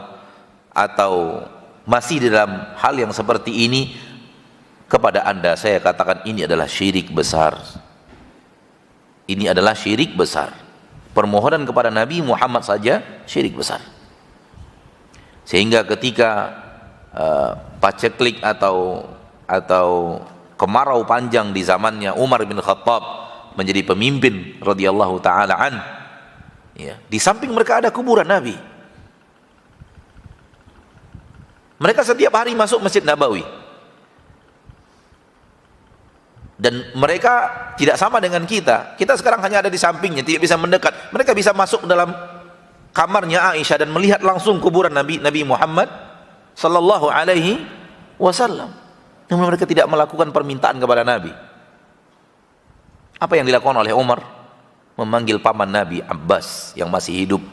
masih di dalam hal yang seperti ini, kepada Anda saya katakan ini adalah syirik besar. Ini adalah syirik besar. Permohonan kepada Nabi Muhammad saja syirik besar. Sehingga ketika paceklik atau kemarau panjang di zamannya Umar bin Khattab menjadi pemimpin radhiyallahu taala an, ya, di samping mereka ada kuburan Nabi. Mereka setiap hari masuk Masjid Nabawi. Dan mereka tidak sama dengan kita. Kita sekarang hanya ada di sampingnya, tidak bisa mendekat. Mereka bisa masuk dalam kamarnya Aisyah dan melihat langsung kuburan Nabi Muhammad sallallahu alaihi wasallam. Namun mereka tidak melakukan permintaan kepada Nabi. Apa yang dilakukan oleh Umar? Memanggil paman Nabi Abbas yang masih hidup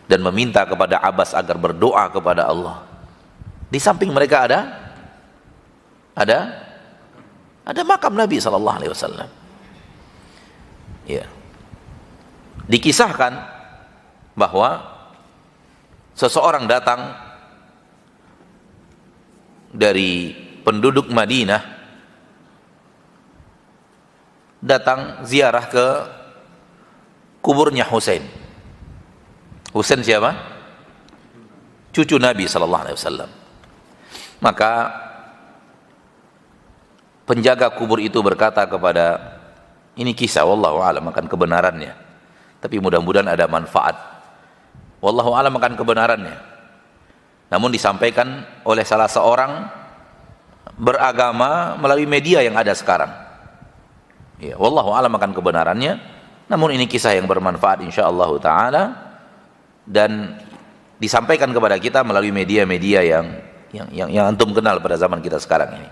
dan meminta kepada Abbas agar berdoa kepada Allah. Di samping mereka ada makam Nabi sallallahu alaihi wasallam. Ya. Dikisahkan bahwa seseorang datang dari penduduk Madinah, datang ziarah ke kuburnya Husain. Husain siapa? Cucu Nabi sallallahu alaihi wasallam. Maka penjaga kubur itu berkata kepada, ini kisah wallahu a'lam akan kebenarannya, tapi mudah-mudahan ada manfaat. Wallahu a'lam akan kebenarannya. Namun disampaikan oleh salah seorang beragama melalui media yang ada sekarang. Ya, wallahu a'lam akan kebenarannya. Namun ini kisah yang bermanfaat insyaallah taala dan disampaikan kepada kita melalui media-media yang antum kenal pada zaman kita sekarang ini.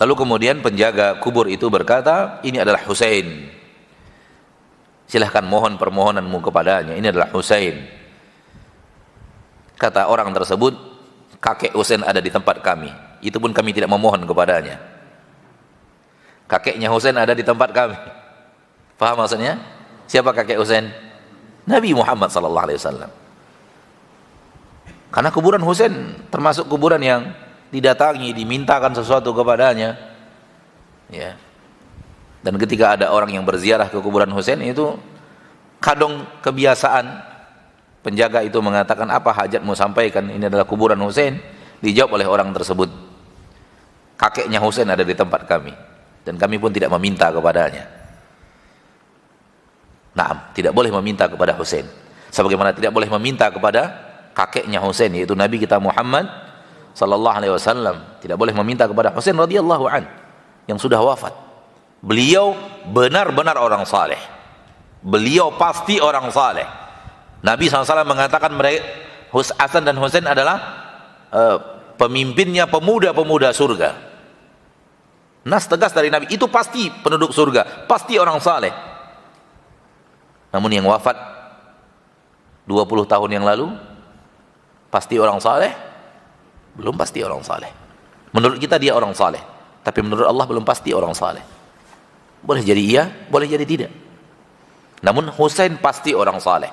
Lalu kemudian penjaga kubur itu berkata, ini adalah Husain. Silahkan mohon permohonanmu kepadanya. Ini adalah Husain. Kata orang tersebut, kakek Husain ada di tempat kami. Itu pun kami tidak memohon kepadanya. Kakeknya Husain ada di tempat kami. Faham maksudnya? Siapa kakek Husain? Nabi Muhammad sallallahu alaihi wasallam. Karena kuburan Husain termasuk kuburan yang didatangi, dimintakan sesuatu kepadanya. Ya. Dan ketika ada orang yang berziarah ke kuburan Husain, itu kadang kebiasaan penjaga itu mengatakan, apa hajatmu sampaikan, ini adalah kuburan Husain. Dijawab oleh orang tersebut, kakeknya Husain ada di tempat kami dan kami pun tidak meminta kepadanya. Naam, tidak boleh meminta kepada Husain, sebagaimana tidak boleh meminta kepada kakeknya Husain, yaitu Nabi kita Muhammad sallallahu alaihi wasallam. Tidak boleh meminta kepada Husain radhiyallahu an yang sudah wafat. Beliau benar-benar orang saleh. Beliau pasti orang saleh. Nabi SAW mengatakan mereka Hasan dan Husain adalah pemimpinnya pemuda-pemuda surga. Nas tegas dari Nabi, itu pasti penduduk surga, pasti orang saleh. Namun yang wafat 20 tahun yang lalu, pasti orang saleh? Belum pasti orang saleh. Menurut kita dia orang saleh, tapi menurut Allah belum pasti orang saleh. Boleh jadi iya, boleh jadi tidak. Namun Husain pasti orang saleh,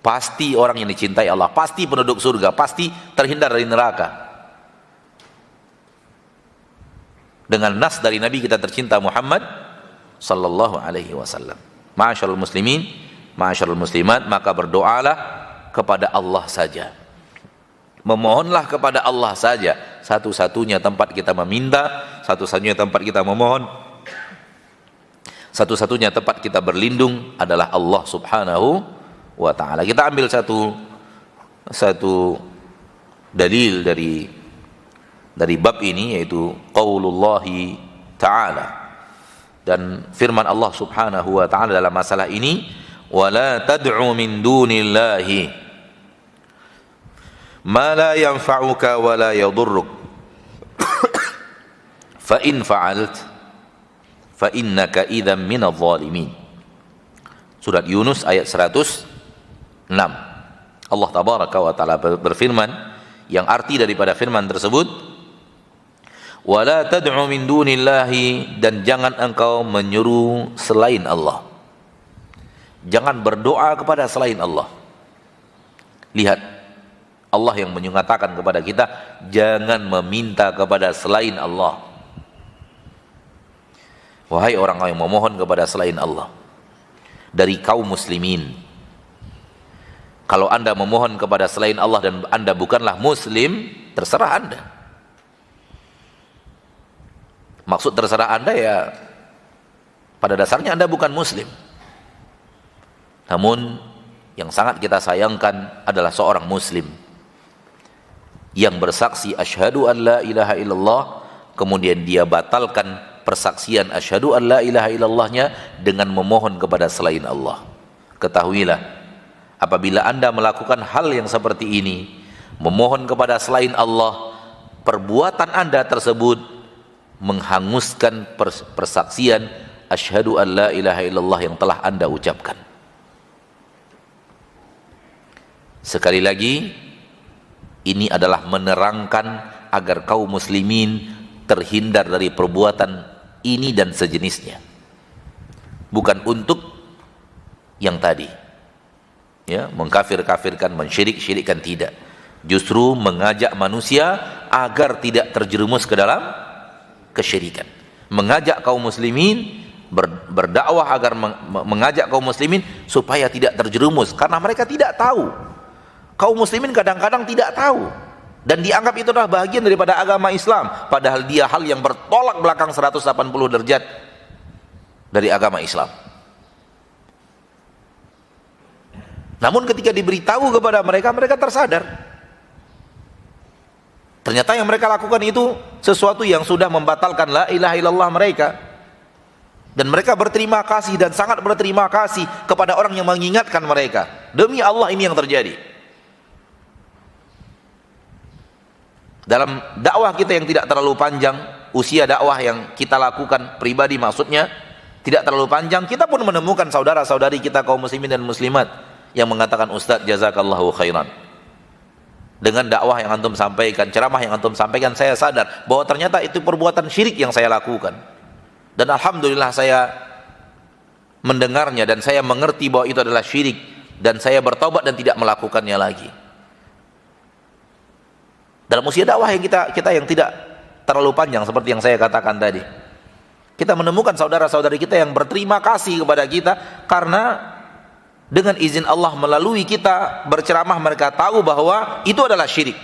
pasti orang yang dicintai Allah, pasti penduduk surga, pasti terhindar dari neraka. Dengan nas dari Nabi kita tercinta Muhammad sallallahu alaihi wasallam. Ma'asyiral muslimin, ma'asyiral muslimat, maka berdoalah kepada Allah saja. Memohonlah kepada Allah saja. Satu-satunya tempat kita meminta, satu-satunya tempat kita memohon, satu-satunya tempat kita berlindung adalah Allah Subhanahu wa taala. Kita ambil satu dalil dari bab ini, yaitu qaulullahi ta'ala, dan firman Allah Subhanahu wa ta'ala dalam masalah ini, wala tad'u min dunillahi ma la yanfa'uka wa la yadurruk fa in fa'alt fa innaka idzan minadh dhalimin. Surat Yunus ayat 106. Allah tabaraka wa taala berfirman, yang arti daripada firman tersebut, wala tad'u min dunillahi, dan jangan engkau menyuruh selain Allah. Jangan berdoa kepada selain Allah. Lihat, Allah yang menyatakan kepada kita, jangan meminta kepada selain Allah. Wahai orang yang memohon kepada selain Allah dari kaum muslimin, kalau anda memohon kepada selain Allah dan anda bukanlah muslim, terserah anda. Maksud terserah anda ya, pada dasarnya anda bukan muslim. Namun yang sangat kita sayangkan adalah seorang muslim yang bersaksi asyhadu an la ilaha illallah, kemudian dia batalkan persaksian asyhadu an la ilaha illallahnya dengan memohon kepada selain Allah. Ketahuilah, apabila anda melakukan hal yang seperti ini, memohon kepada selain Allah, perbuatan anda tersebut menghanguskan persaksian asyhadu an la ilaha illallah yang telah anda ucapkan. Sekali lagi, ini adalah menerangkan agar kaum muslimin terhindar dari perbuatan ini dan sejenisnya, bukan untuk yang tadi, ya, mengkafir-kafirkan, mensyirik-syirikkan, tidak. Justru mengajak manusia agar tidak terjerumus ke dalam kesyirikan, mengajak kaum muslimin berdakwah agar mengajak kaum muslimin supaya tidak terjerumus, karena mereka tidak tahu. Kaum muslimin kadang-kadang tidak tahu dan dianggap itu adalah bagian daripada agama Islam, padahal dia hal yang bertolak belakang 180 derajat dari agama Islam. Namun ketika diberitahu kepada mereka, mereka tersadar. Ternyata yang mereka lakukan itu sesuatu yang sudah membatalkan la ilaha illallah mereka. Dan mereka berterima kasih dan sangat berterima kasih kepada orang yang mengingatkan mereka. Demi Allah ini yang terjadi. Dalam dakwah kita yang tidak terlalu panjang, usia dakwah yang kita lakukan pribadi maksudnya tidak terlalu panjang, kita pun menemukan saudara-saudari kita kaum muslimin dan muslimat yang mengatakan, Ustaz jazakallahu khairan, dengan dakwah yang antum sampaikan, ceramah yang antum sampaikan, saya sadar bahwa ternyata itu perbuatan syirik yang saya lakukan, dan alhamdulillah saya mendengarnya dan saya mengerti bahwa itu adalah syirik, dan saya bertobat dan tidak melakukannya lagi. Dalam usia dakwah yang kita yang tidak terlalu panjang seperti yang saya katakan tadi, kita menemukan saudara-saudari kita yang berterima kasih kepada kita karena dengan izin Allah melalui kita berceramah mereka tahu bahwa itu adalah syirik.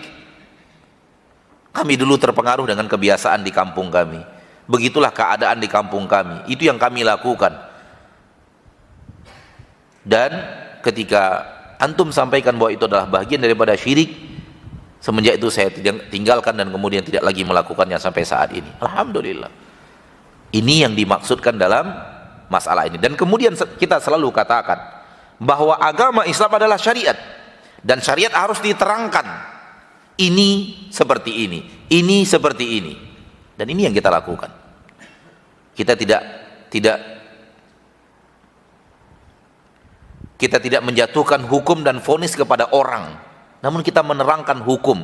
Kami dulu terpengaruh dengan kebiasaan di kampung kami, begitulah keadaan di kampung kami, itu yang kami lakukan. Dan ketika antum sampaikan bahwa itu adalah bagian daripada syirik, semenjak itu saya tinggalkan dan kemudian tidak lagi melakukannya sampai saat ini. Alhamdulillah. Ini yang dimaksudkan dalam masalah ini. Dan kemudian kita selalu katakan bahwa agama Islam adalah syariat, dan syariat harus diterangkan. Ini seperti ini seperti ini, dan ini yang kita lakukan. Kita tidak kita tidak menjatuhkan hukum dan vonis kepada orang, namun kita menerangkan hukum.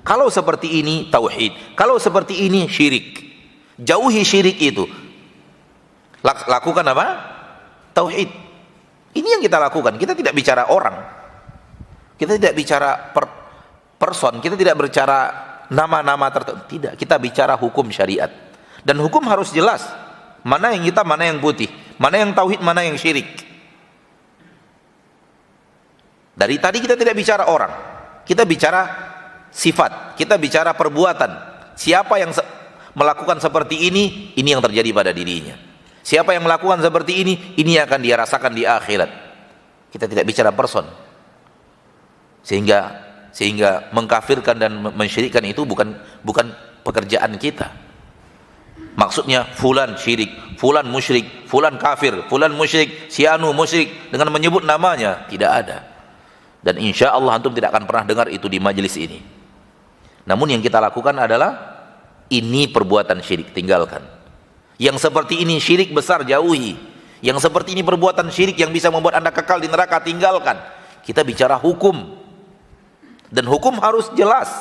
Kalau seperti ini tauhid, kalau seperti ini syirik. Jauhi syirik itu. Lakukan apa? Tauhid. Ini yang kita lakukan. Kita tidak bicara orang. Kita tidak bicara person, kita tidak bicara nama-nama tertentu. Tidak, kita bicara hukum syariat. Dan hukum harus jelas. Mana yang hitam, mana yang putih. Mana yang tauhid, mana yang syirik. Dari tadi kita tidak bicara orang, kita bicara sifat, kita bicara perbuatan. Siapa yang melakukan seperti ini yang terjadi pada dirinya. Siapa yang melakukan seperti ini akan dia rasakan di akhirat. Kita tidak bicara person. Sehingga mengkafirkan dan mensyirikkan itu bukan pekerjaan kita. Maksudnya fulan syirik, fulan musyrik, fulan kafir, fulan musyrik, si anu musyrik dengan menyebut namanya, tidak ada. Dan insya Allah antum tidak akan pernah dengar itu di majelis ini. Namun yang kita lakukan adalah ini perbuatan syirik, tinggalkan. Yang seperti ini syirik besar, jauhi. Yang seperti ini perbuatan syirik yang bisa membuat anda kekal di neraka, tinggalkan. Kita bicara hukum, dan hukum harus jelas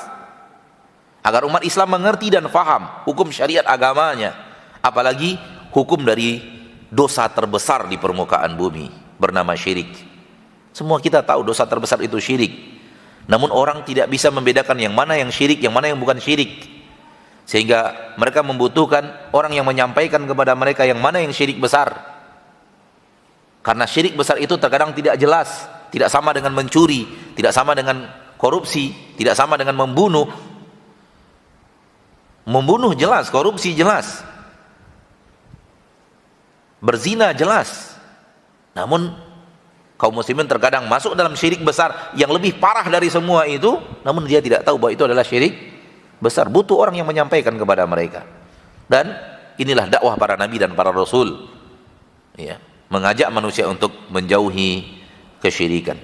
agar umat Islam mengerti dan faham hukum syariat agamanya. Apalagi hukum dari dosa terbesar di permukaan bumi bernama syirik. Semua kita tahu dosa terbesar itu syirik. Namun orang tidak bisa membedakan yang mana yang syirik, yang mana yang bukan syirik. Sehingga mereka membutuhkan orang yang menyampaikan kepada mereka yang mana yang syirik besar. Karena syirik besar itu terkadang tidak jelas, tidak sama dengan mencuri, tidak sama dengan korupsi, tidak sama dengan membunuh. Membunuh jelas, korupsi jelas, berzina jelas. Namun kaum muslimin terkadang masuk dalam syirik besar yang lebih parah dari semua itu, namun dia tidak tahu bahwa itu adalah syirik besar. Butuh orang yang menyampaikan kepada mereka. Dan inilah dakwah para nabi dan para rasul, ya, mengajak manusia untuk menjauhi kesyirikan.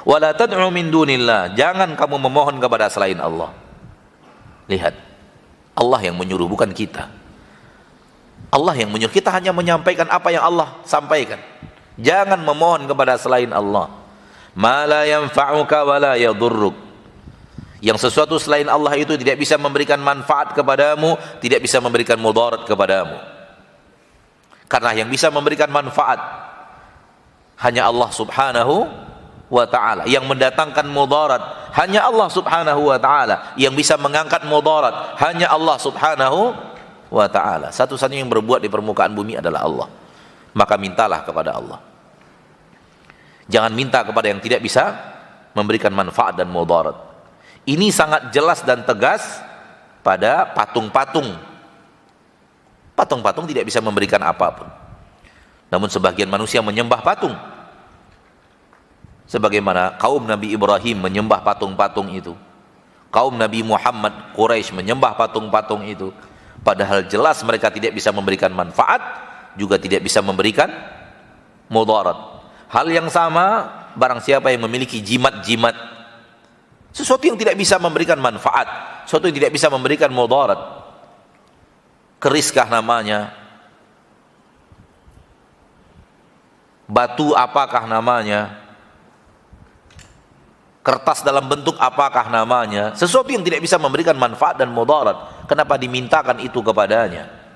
Wala tad'u min dunillah, jangan kamu memohon kepada selain Allah. Lihat, Allah yang menyuruh, bukan kita. Allah yang menyuruh, kita hanya menyampaikan apa yang Allah sampaikan. Jangan memohon kepada selain Allah. Ma la yanfa'uka wa la yadhurruk. Yang sesuatu selain Allah itu tidak bisa memberikan manfaat kepadamu, tidak bisa memberikan mudarat kepadamu. Karena yang bisa memberikan manfaat hanya Allah Subhanahu wa ta'ala. Yang mendatangkan mudarat hanya Allah Subhanahu wa ta'ala. Yang bisa mengangkat mudarat hanya Allah Subhanahu wa ta'ala. Satu-satunya yang berbuat di permukaan bumi adalah Allah. Maka mintalah kepada Allah. Jangan minta kepada yang tidak bisa memberikan manfaat dan mudarat. Ini sangat jelas dan tegas pada patung-patung. Patung-patung tidak bisa memberikan apapun. Namun sebagian manusia menyembah patung. Sebagaimana kaum Nabi Ibrahim menyembah patung-patung itu. Kaum Nabi Muhammad Quraisy menyembah patung-patung itu. Padahal jelas mereka tidak bisa memberikan manfaat, juga tidak bisa memberikan mudarat. Hal yang sama barang siapa yang memiliki jimat-jimat, sesuatu yang tidak bisa memberikan manfaat, sesuatu yang tidak bisa memberikan mudarat. Keriskah namanya? Batu apakah namanya? Kertas dalam bentuk apakah namanya? Sesuatu yang tidak bisa memberikan manfaat dan mudarat, kenapa dimintakan itu kepadanya?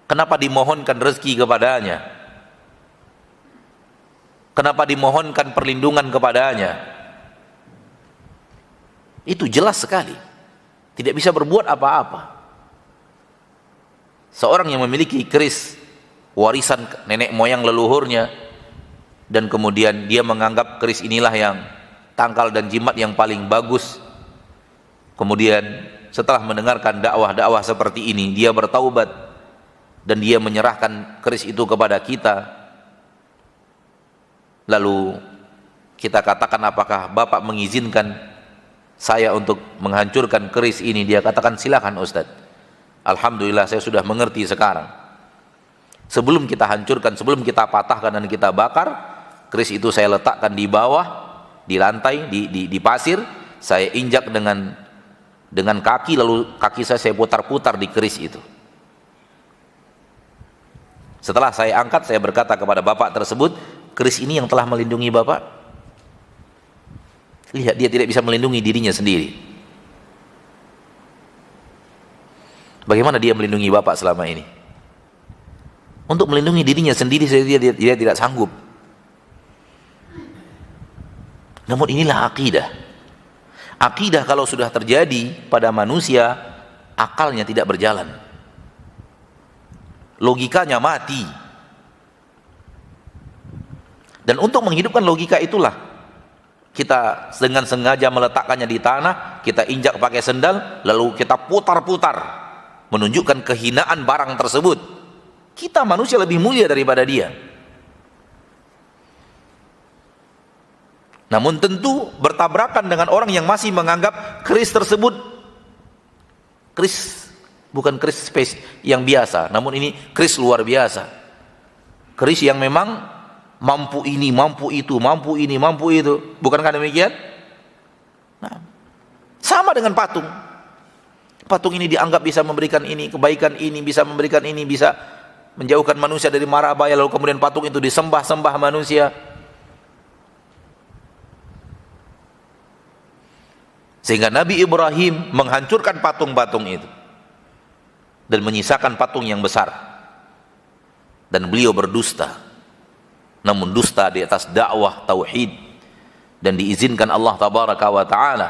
Kenapa dimohonkan rezeki kepadanya? Kenapa dimohonkan perlindungan kepadanya? Itu jelas sekali. Tidak bisa berbuat apa-apa. Seorang yang memiliki keris warisan nenek moyang leluhurnya, dan kemudian dia menganggap keris inilah yang tangkal dan jimat yang paling bagus. Kemudian setelah mendengarkan dakwah-dakwah seperti ini, dia bertaubat dan dia menyerahkan keris itu kepada kita. Lalu kita katakan, apakah Bapak mengizinkan saya untuk menghancurkan keris ini? Dia katakan, silakan Ustadz. Alhamdulillah saya sudah mengerti sekarang. Sebelum kita hancurkan, sebelum kita patahkan dan kita bakar, keris itu saya letakkan di bawah, di lantai, di pasir, saya injak dengan dengan kaki, lalu kaki saya putar-putar di keris itu. Setelah saya angkat, saya berkata kepada bapak tersebut, keris ini yang telah melindungi bapak. Lihat, dia tidak bisa melindungi dirinya sendiri. Bagaimana dia melindungi bapak selama ini? Untuk melindungi dirinya sendiri dia tidak sanggup. Namun inilah akidah. Akidah kalau sudah terjadi pada manusia, akalnya tidak berjalan, logikanya mati. Dan untuk menghidupkan logika itulah kita dengan sengaja meletakkannya di tanah, kita injak pakai sendal, lalu kita putar-putar menunjukkan kehinaan barang tersebut. Kita manusia lebih mulia daripada dia. Namun tentu bertabrakan dengan orang yang masih menganggap keris tersebut keris, bukan keris space yang biasa, namun ini keris luar biasa, keris yang memang mampu ini, mampu itu, mampu ini, mampu itu. Bukankah demikian? Nah, sama dengan patung. Patung ini dianggap bisa memberikan ini, kebaikan ini, bisa memberikan ini, bisa menjauhkan manusia dari mara bahaya, lalu kemudian patung itu disembah-sembah manusia. Sehingga Nabi Ibrahim menghancurkan patung-patung itu dan menyisakan patung yang besar. Dan beliau berdusta, namun dusta di atas dakwah tauhid, dan diizinkan Allah tabaraka wa ta'ala.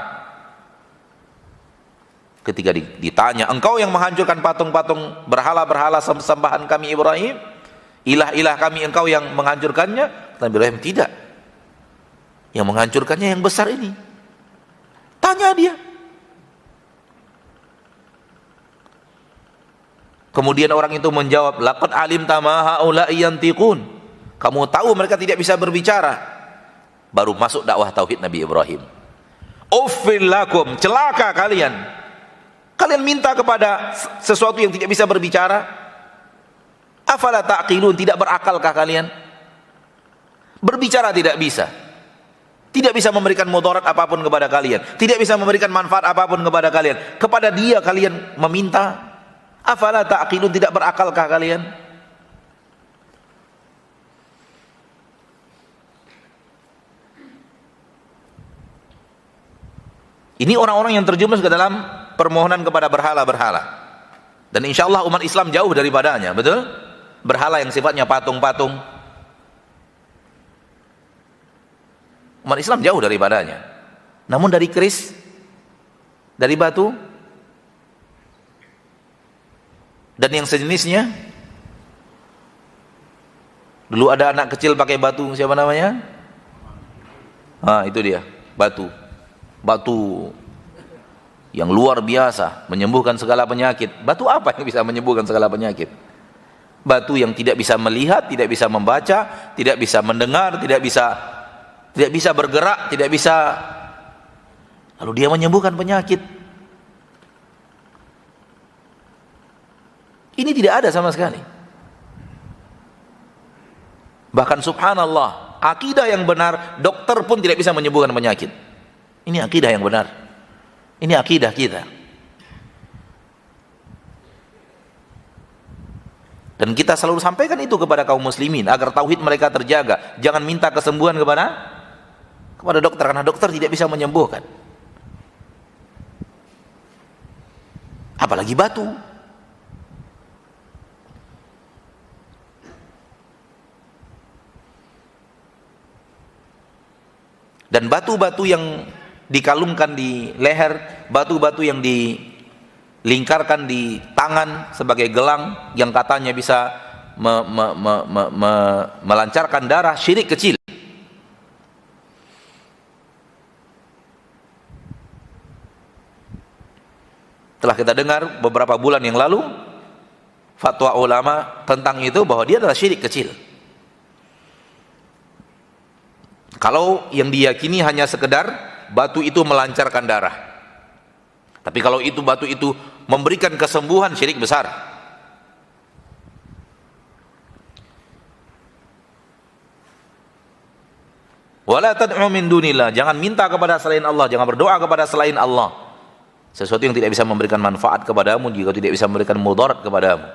Ketika ditanya, engkau yang menghancurkan patung-patung berhala-berhala sembahan kami Ibrahim, ilah-ilah kami, engkau yang menghancurkannya? Nabi Ibrahim, tidak, yang menghancurkannya yang besar ini. Tanya dia. Kemudian orang itu menjawab, laqad alimta ma haula'i yantiqun. Kamu tahu mereka tidak bisa berbicara. Baru masuk dakwah tauhid Nabi Ibrahim. Uffil lakum, celaka kalian. Kalian minta kepada sesuatu yang tidak bisa berbicara. Afala ta'qilun, tidak berakalkah kalian? Berbicara tidak bisa. Tidak bisa memberikan mudarat apapun kepada kalian, tidak bisa memberikan manfaat apapun kepada kalian. Kepada dia kalian meminta. Afala ta'qilun, tidak berakalkah kalian? Ini orang-orang yang terjumus ke dalam permohonan kepada berhala-berhala. Dan insya Allah umat Islam jauh daripadanya, betul? Berhala yang sifatnya patung-patung, umat Islam jauh daripadanya. Namun dari keris, dari batu, dan yang sejenisnya. Dulu ada anak kecil pakai batu, siapa namanya? Itu dia, batu. Batu yang luar biasa, menyembuhkan segala penyakit. Batu apa yang bisa menyembuhkan segala penyakit? Batu yang tidak bisa melihat, tidak bisa membaca, tidak bisa mendengar, tidak bisa bergerak, tidak bisa, lalu dia menyembuhkan penyakit. Ini tidak ada sama sekali. Bahkan subhanallah, akidah yang benar, dokter pun tidak bisa menyembuhkan penyakit. Ini akidah yang benar. Ini akidah kita. Dan kita selalu sampaikan itu kepada kaum muslimin agar tauhid mereka terjaga. Jangan minta kesembuhan kepada dokter, karena dokter tidak bisa menyembuhkan. Apalagi batu. Dan batu-batu yang dikalungkan di leher, batu-batu yang dilingkarkan di tangan sebagai gelang yang katanya bisa melancarkan darah, syirik kecil. Telah kita dengar beberapa bulan yang lalu fatwa ulama tentang itu, bahwa dia adalah syirik kecil. Kalau yang diyakini hanya sekedar batu itu melancarkan darah, tapi kalau itu batu itu memberikan kesembuhan, syirik besar. Wala tad'u min dunillah, jangan minta kepada selain Allah, jangan berdoa kepada selain Allah. Sesuatu yang tidak bisa memberikan manfaat kepadamu juga tidak bisa memberikan mudarat kepadamu.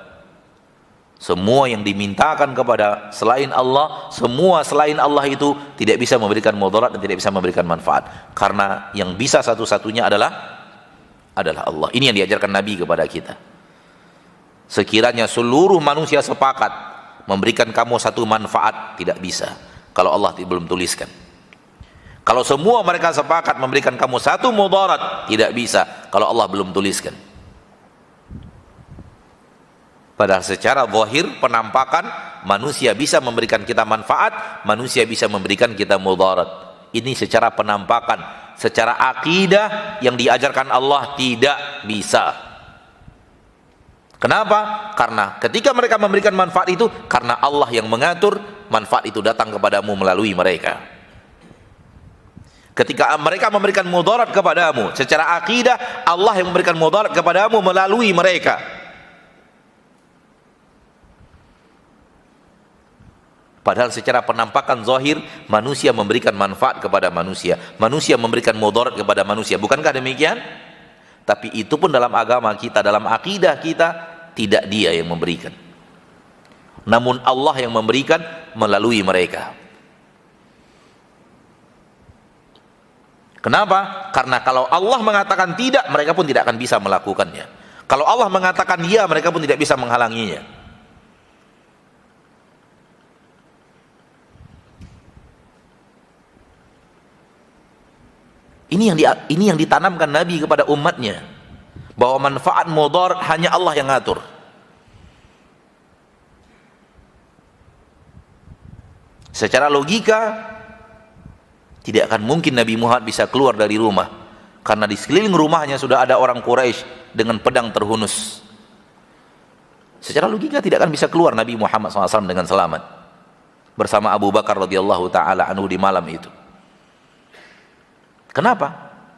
Semua yang dimintakan kepada selain Allah, semua selain Allah itu tidak bisa memberikan mudarat dan tidak bisa memberikan manfaat. Karena yang bisa satu-satunya adalah Allah. Ini yang diajarkan Nabi kepada kita. Sekiranya seluruh manusia sepakat memberikan kamu satu manfaat, tidak bisa kalau Allah belum tuliskan. Kalau semua mereka sepakat memberikan kamu satu mudarat, tidak bisa kalau Allah belum tuliskan. Padahal secara zahir, penampakan, manusia bisa memberikan kita manfaat, manusia bisa memberikan kita mudarat. Ini secara penampakan. Secara akidah yang diajarkan Allah tidak bisa. Kenapa? Karena ketika mereka memberikan manfaat itu, karena Allah yang mengatur, manfaat itu datang kepadamu melalui mereka. Ketika mereka memberikan mudarat kepadamu, secara akidah Allah yang memberikan mudarat kepadamu melalui mereka. Padahal secara penampakan zahir, manusia memberikan manfaat kepada manusia, manusia memberikan mudarat kepada manusia. Bukankah demikian? Tapi itu pun dalam agama kita, dalam akidah kita, tidak dia yang memberikan, namun Allah yang memberikan melalui mereka. Kenapa? Karena kalau Allah mengatakan tidak, mereka pun tidak akan bisa melakukannya. Kalau Allah mengatakan ya, mereka pun tidak bisa menghalanginya. Ini yang ditanamkan Nabi kepada umatnya, bahwa manfaat mudarat hanya Allah yang ngatur. Secara logika tidak akan mungkin Nabi Muhammad bisa keluar dari rumah, karena di sekeliling rumahnya sudah ada orang Quraisy dengan pedang terhunus. Secara logika tidak akan bisa keluar Nabi Muhammad SAW dengan selamat bersama Abu Bakar radhiyallahu taala anhu di malam itu. Kenapa?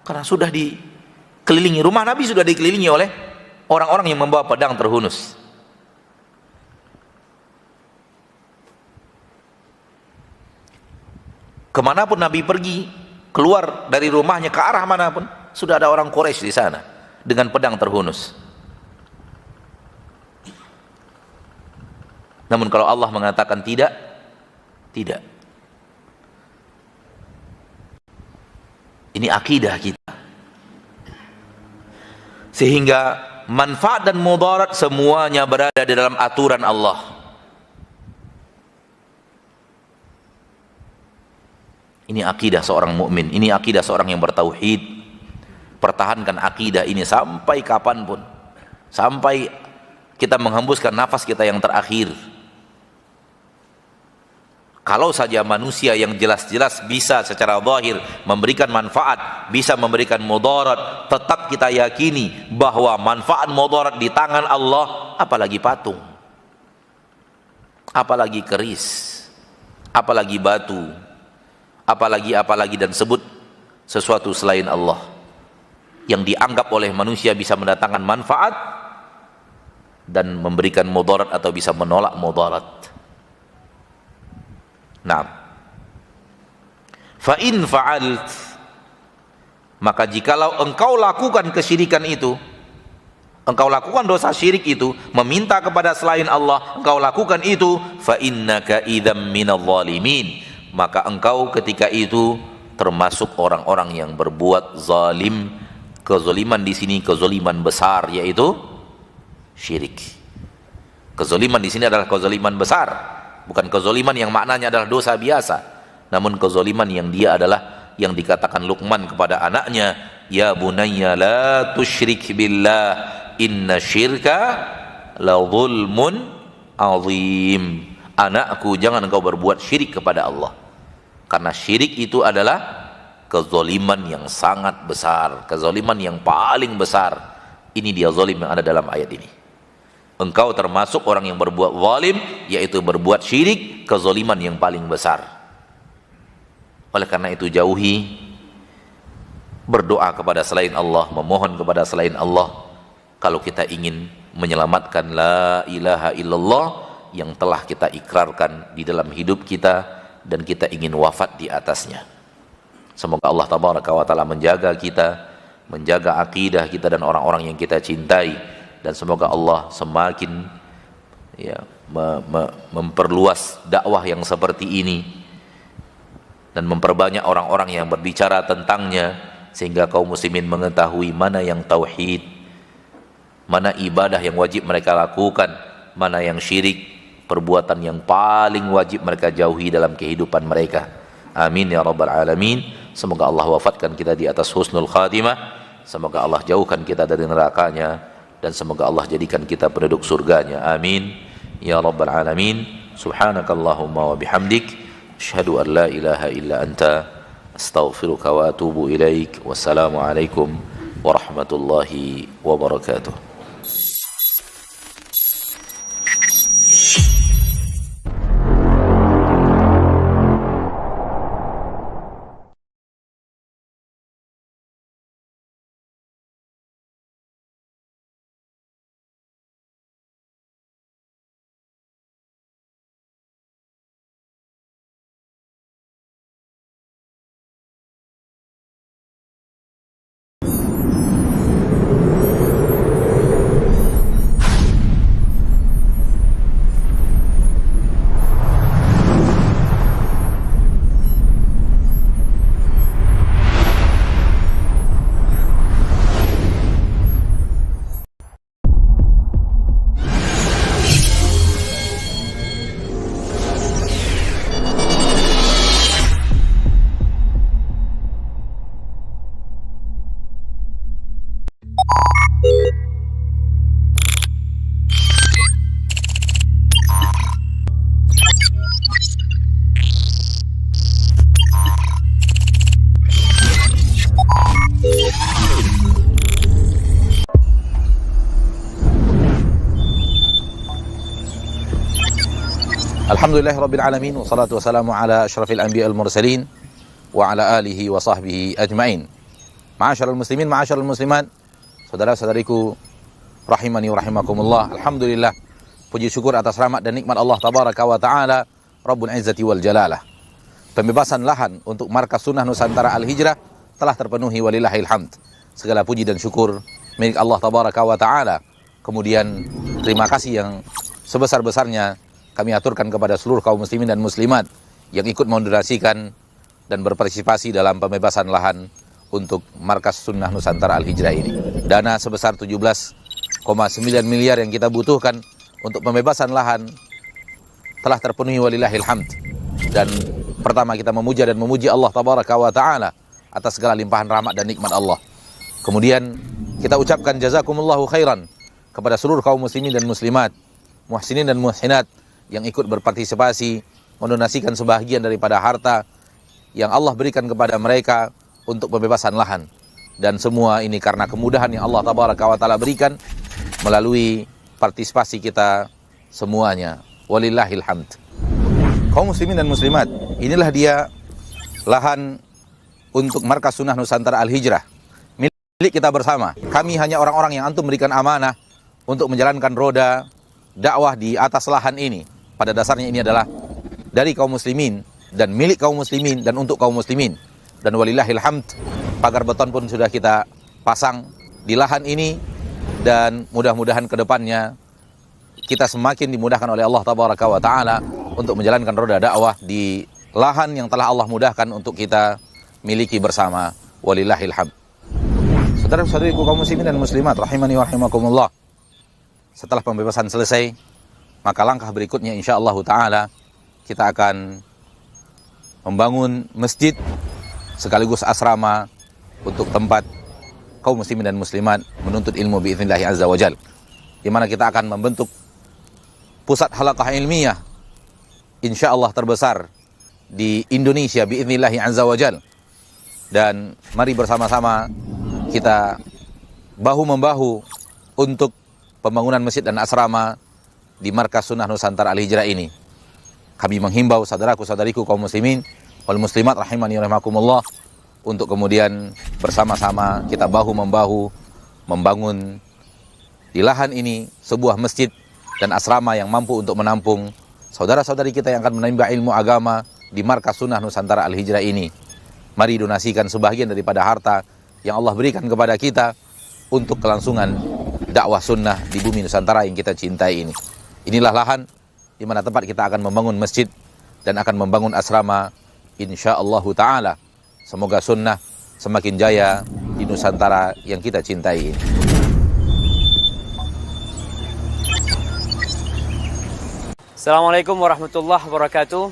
Karena sudah dikelilingi, rumah Nabi sudah dikelilingi oleh orang-orang yang membawa pedang terhunus. Kemanapun Nabi pergi, keluar dari rumahnya ke arah manapun, sudah ada orang Quraisy di sana dengan pedang terhunus. Namun kalau Allah mengatakan tidak, tidak. Ini akidah kita. Sehingga manfaat dan mudarat semuanya berada di dalam aturan Allah. Ini akidah seorang mukmin, ini akidah seorang yang bertauhid. Pertahankan akidah ini sampai kapanpun, sampai kita menghembuskan nafas kita yang terakhir. Kalau saja manusia yang jelas-jelas bisa secara zahir memberikan manfaat, bisa memberikan mudarat, tetap kita yakini bahwa manfaat mudarat di tangan Allah, apalagi patung, apalagi keris, apalagi batu, apalagi dan sebut sesuatu selain Allah yang dianggap oleh manusia bisa mendatangkan manfaat dan memberikan mudarat atau bisa menolak mudarat. Nah, fa in fa'alt, maka jikalau engkau lakukan kesyirikan itu, engkau lakukan dosa syirik itu, meminta kepada selain Allah, engkau lakukan itu, fa innaka idzam minadh dhalimin, maka engkau ketika itu termasuk orang-orang yang berbuat zalim. Kezaliman di sini kezaliman besar, yaitu syirik. Kezaliman di sini adalah kezaliman besar, bukan kezaliman yang maknanya adalah dosa biasa, namun kezaliman yang dia adalah yang dikatakan Luqman kepada anaknya, ya bunayya la tusyrik billah inna syirka la zulmun azim. Anakku, jangan engkau berbuat syirik kepada Allah, karena syirik itu adalah kezaliman yang sangat besar, kezaliman yang paling besar. Ini dia zalim yang ada dalam ayat ini. Engkau termasuk orang yang berbuat zalim, yaitu berbuat syirik, kezaliman yang paling besar. Oleh karena itu jauhi berdoa kepada selain Allah, memohon kepada selain Allah kalau kita ingin menyelamatkan la ilaha illallah yang telah kita ikrarkan di dalam hidup kita dan kita ingin wafat di atasnya. Semoga Allah tabaraka wa taala menjaga kita, menjaga akidah kita dan orang-orang yang kita cintai, dan semoga Allah semakin memperluas dakwah yang seperti ini dan memperbanyak orang-orang yang berbicara tentangnya, sehingga kaum muslimin mengetahui mana yang tauhid, mana ibadah yang wajib mereka lakukan, mana yang syirik, perbuatan yang paling wajib mereka jauhi dalam kehidupan mereka. Amin ya rabbal alamin. Semoga Allah wafatkan kita di atas husnul khatimah, semoga Allah jauhkan kita dari nerakanya, dan semoga Allah jadikan kita penduduk surganya. Amin ya rabbal alamin. Subhanakallahumma wa bihamdik, asyhadu an la ilaha illa anta, astaghfiruka wa atubu ilaik. Wassalamu alaikum warahmatullahi wabarakatuh. Alhamdulillahirabbil alamin, wassalatu wassalamu ala asyrafil anbiya'il mursalin wa ala alihi wa sahbihi ajmain. Ma'asyiral muslimin, ma'asyiral muslimat, saudara-saudariku rahimani wa rahimakumullah. Alhamdulillah, puji syukur atas rahmat dan nikmat Allah tabaraka wa taala, Rabbul Izzati wal Jalalah. Pembebasan lahan untuk Markas Sunnah Nusantara Al-Hijrah telah terpenuhi, walillahil hamd. Segala puji dan syukur milik Allah tabaraka wa taala. Kemudian terima kasih yang sebesar-besarnya kami aturkan kepada seluruh kaum muslimin dan muslimat yang ikut mendonasikan dan berpartisipasi dalam pembebasan lahan untuk Markas Sunnah Nusantara Al-Hijrah ini. Dana sebesar 17,9 miliar yang kita butuhkan untuk pembebasan lahan telah terpenuhi, walillahil hamd. Dan pertama kita memuja dan memuji Allah tabaraka wa taala atas segala limpahan rahmat dan nikmat Allah. Kemudian kita ucapkan jazakumullahu khairan kepada seluruh kaum muslimin dan muslimat, muhsinin dan muhsinat yang ikut berpartisipasi mendonasikan sebahagian daripada harta yang Allah berikan kepada mereka untuk pembebasan lahan. Dan semua ini karena kemudahan yang Allah tabaraka wa taala berikan melalui partisipasi kita semuanya. Walillahil hamd. Kaum muslimin dan muslimat, inilah dia lahan untuk Markas Sunnah Nusantara Al-Hijrah, milik kita bersama. Kami hanya orang-orang yang antum berikan amanah untuk menjalankan roda dakwah di atas lahan ini. Pada dasarnya ini adalah dari kaum muslimin dan milik kaum muslimin dan untuk kaum muslimin. Dan walillahil hamd, pagar beton pun sudah kita pasang di lahan ini, dan mudah-mudahan ke depannya kita semakin dimudahkan oleh Allah tabaraka wa taala untuk menjalankan roda dakwah di lahan yang telah Allah mudahkan untuk kita miliki bersama. Walillahil hamd. Saudara-saudariku kaum muslimin dan muslimat rahimani wa rahimakumullah, setelah pembebasan selesai, maka langkah berikutnya insyaallah ta'ala kita akan membangun masjid sekaligus asrama untuk tempat kaum muslimin dan muslimat menuntut ilmu biiznillah azza wa jal, di mana kita akan membentuk pusat halaqah ilmiah insyaallah terbesar di Indonesia biiznillah azza wa jal. Dan mari bersama-sama kita bahu-membahu untuk pembangunan masjid dan asrama di Markas Sunnah Nusantara Al-Hijrah ini. Kami menghimbau saudaraku-saudariku kaum muslimin wal muslimat rahimani wa rahimakumullah untuk kemudian bersama-sama kita bahu-membahu membangun di lahan ini sebuah masjid dan asrama yang mampu untuk menampung saudara-saudari kita yang akan menimba ilmu agama di Markas Sunnah Nusantara Al-Hijrah ini. Mari donasikan sebahagian daripada harta yang Allah berikan kepada kita untuk kelangsungan dakwah sunnah di bumi Nusantara yang kita cintai ini. Inilah lahan di mana tempat kita akan membangun masjid dan akan membangun asrama insyaallah ta'ala. Semoga sunnah semakin jaya di Nusantara yang kita cintai ini. Assalamualaikum warahmatullahi wabarakatuh.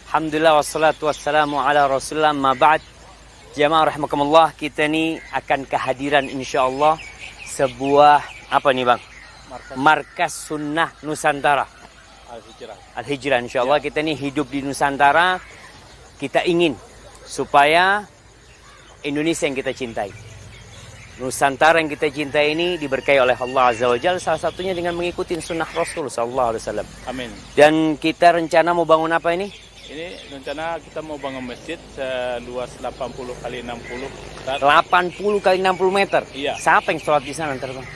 Alhamdulillah wassalatu wassalamu ala rasulullah ma ba'd. Jamaah rahimakumullah, kita ni akan kehadiran insyaallah sebuah apa nih Bang? Markas Sunnah Nusantara. Al-Hijrah insyaallah. Kita ni hidup di Nusantara. Kita ingin supaya Indonesia yang kita cintai, Nusantara yang kita cintai ini diberkahi oleh Allah Azza wa Jalla, salah satunya dengan mengikuti sunnah Rasul sallallahu alaihi wasallam. Amin. Dan kita rencana mau bangun apa ini? Ini rencana kita mau bangun masjid seluas 80 kali 60. 80 kali 60 meter. Iya. Siapa yang sholat di sana ntar Bang?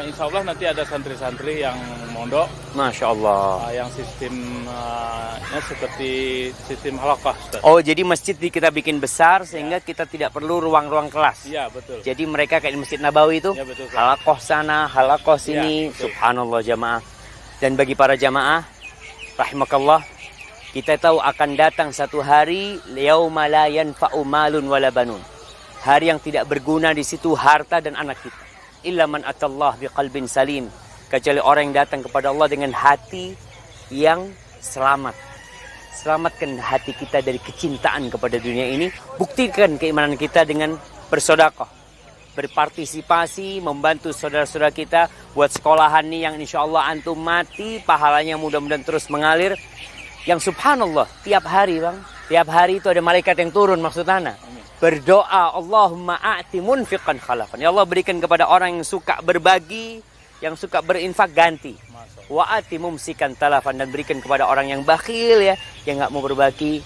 Insya Allah nanti ada santri-santri yang mondok. Masya Allah. Yang sistemnya seperti sistem halaqah. Ustaz. Oh, jadi masjid kita bikin besar sehingga kita tidak perlu ruang-ruang kelas. Iya, betul. Jadi mereka kayak di Masjid Nabawi itu, ya, betul, halaqah sana, halaqah sini. Ya, subhanallah jamaah. Dan bagi para jamaah rahimakallah, kita tahu akan datang satu hari yauma la yanfa'u malun wala banun. Hari yang tidak berguna di situ harta dan anak kita. Illa man atallah biqalbin salim. Kecuali orang yang datang kepada Allah dengan hati yang selamat. Selamatkan hati kita dari kecintaan kepada dunia ini. Buktikan keimanan kita dengan bersedekah, berpartisipasi, membantu saudara-saudara kita buat sekolahan nih yang insyaallah antum mati, pahalanya mudah-mudahan terus mengalir. Yang subhanallah, tiap hari Bang, tiap hari itu ada malaikat yang turun maksud ana. Berdoa, Allahumma a'ti munfiqan khalafan. Ya Allah, berikan kepada orang yang suka berbagi, yang suka berinfak ganti. Wa a'ti mumsikan talafan, dan berikan kepada orang yang bakhil ya, yang enggak mau berbagi,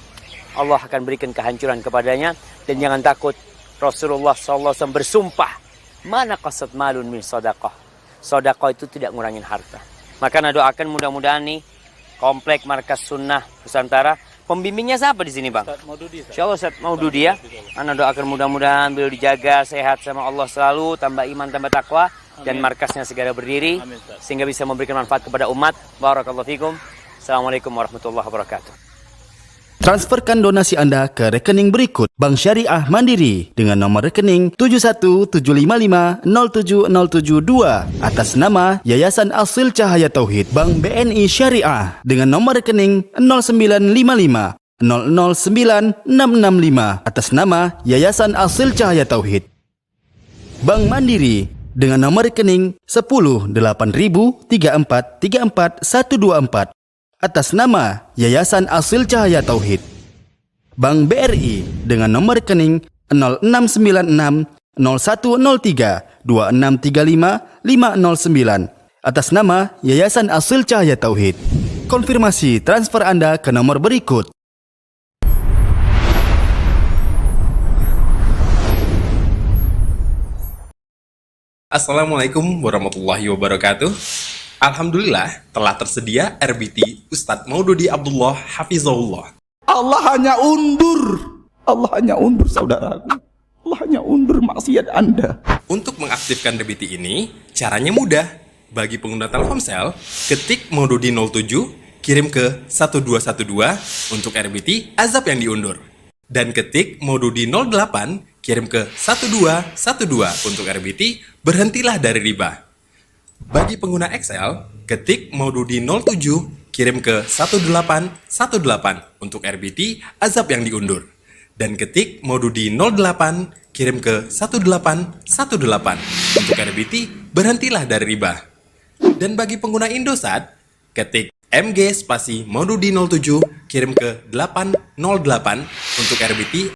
Allah akan berikan kehancuran kepadanya. Dan jangan takut, Rasulullah SAW bersumpah, mana qasad malun min sadaqah. Sedekah itu tidak ngurangin harta. Maka ana doakan mudah-mudahan nih Komplek Markas Sunnah Nusantara. Pembimbingnya siapa di sini Bang? Ustaz Maududi. Insyaallah Ustaz Maududi ya. Ana doakan mudah-mudahan beliau dijaga sehat sama Allah selalu, tambah iman, tambah takwa, dan markasnya segera berdiri. Amin, sehingga bisa memberikan manfaat kepada umat. Barakallahu fikum. Assalamualaikum warahmatullahi wabarakatuh. Transferkan donasi Anda ke rekening berikut: Bank Syariah Mandiri dengan nomor rekening 7175070772 atas nama Yayasan Asil Cahaya Tauhid Bank BNI Syariah dengan nomor rekening 0955 009665 atas nama Yayasan Asil Cahaya Tauhid Bank Mandiri dengan nomor rekening 108034343124 atas nama Yayasan Asil Cahaya Tauhid. Bank BRI dengan nomor rekening 0696 0103 2635 509 atas nama Yayasan Asil Cahaya Tauhid. Konfirmasi transfer Anda ke nomor berikut. Assalamualaikum warahmatullahi wabarakatuh. Alhamdulillah telah tersedia RBT Ustadz Maududi Abdullah Hafizahullah. Allah hanya undur saudaraku. Allah hanya undur maksiat Anda. Untuk mengaktifkan RBT ini, caranya mudah. Bagi pengguna Telkomsel, ketik Maududi 07, kirim ke 1212 untuk RBT azab yang diundur. Dan ketik Maududi 08, kirim ke 1212 untuk RBT berhentilah dari riba. Bagi pengguna Excel, ketik Maududi 07, kirim ke 1818 untuk RBT azab yang diundur. Dan ketik Maududi 08, kirim ke 1818 untuk RBT berhentilah dari riba. Dan bagi pengguna Indosat, ketik MG spasi Maududi 07, kirim ke 808 untuk RBT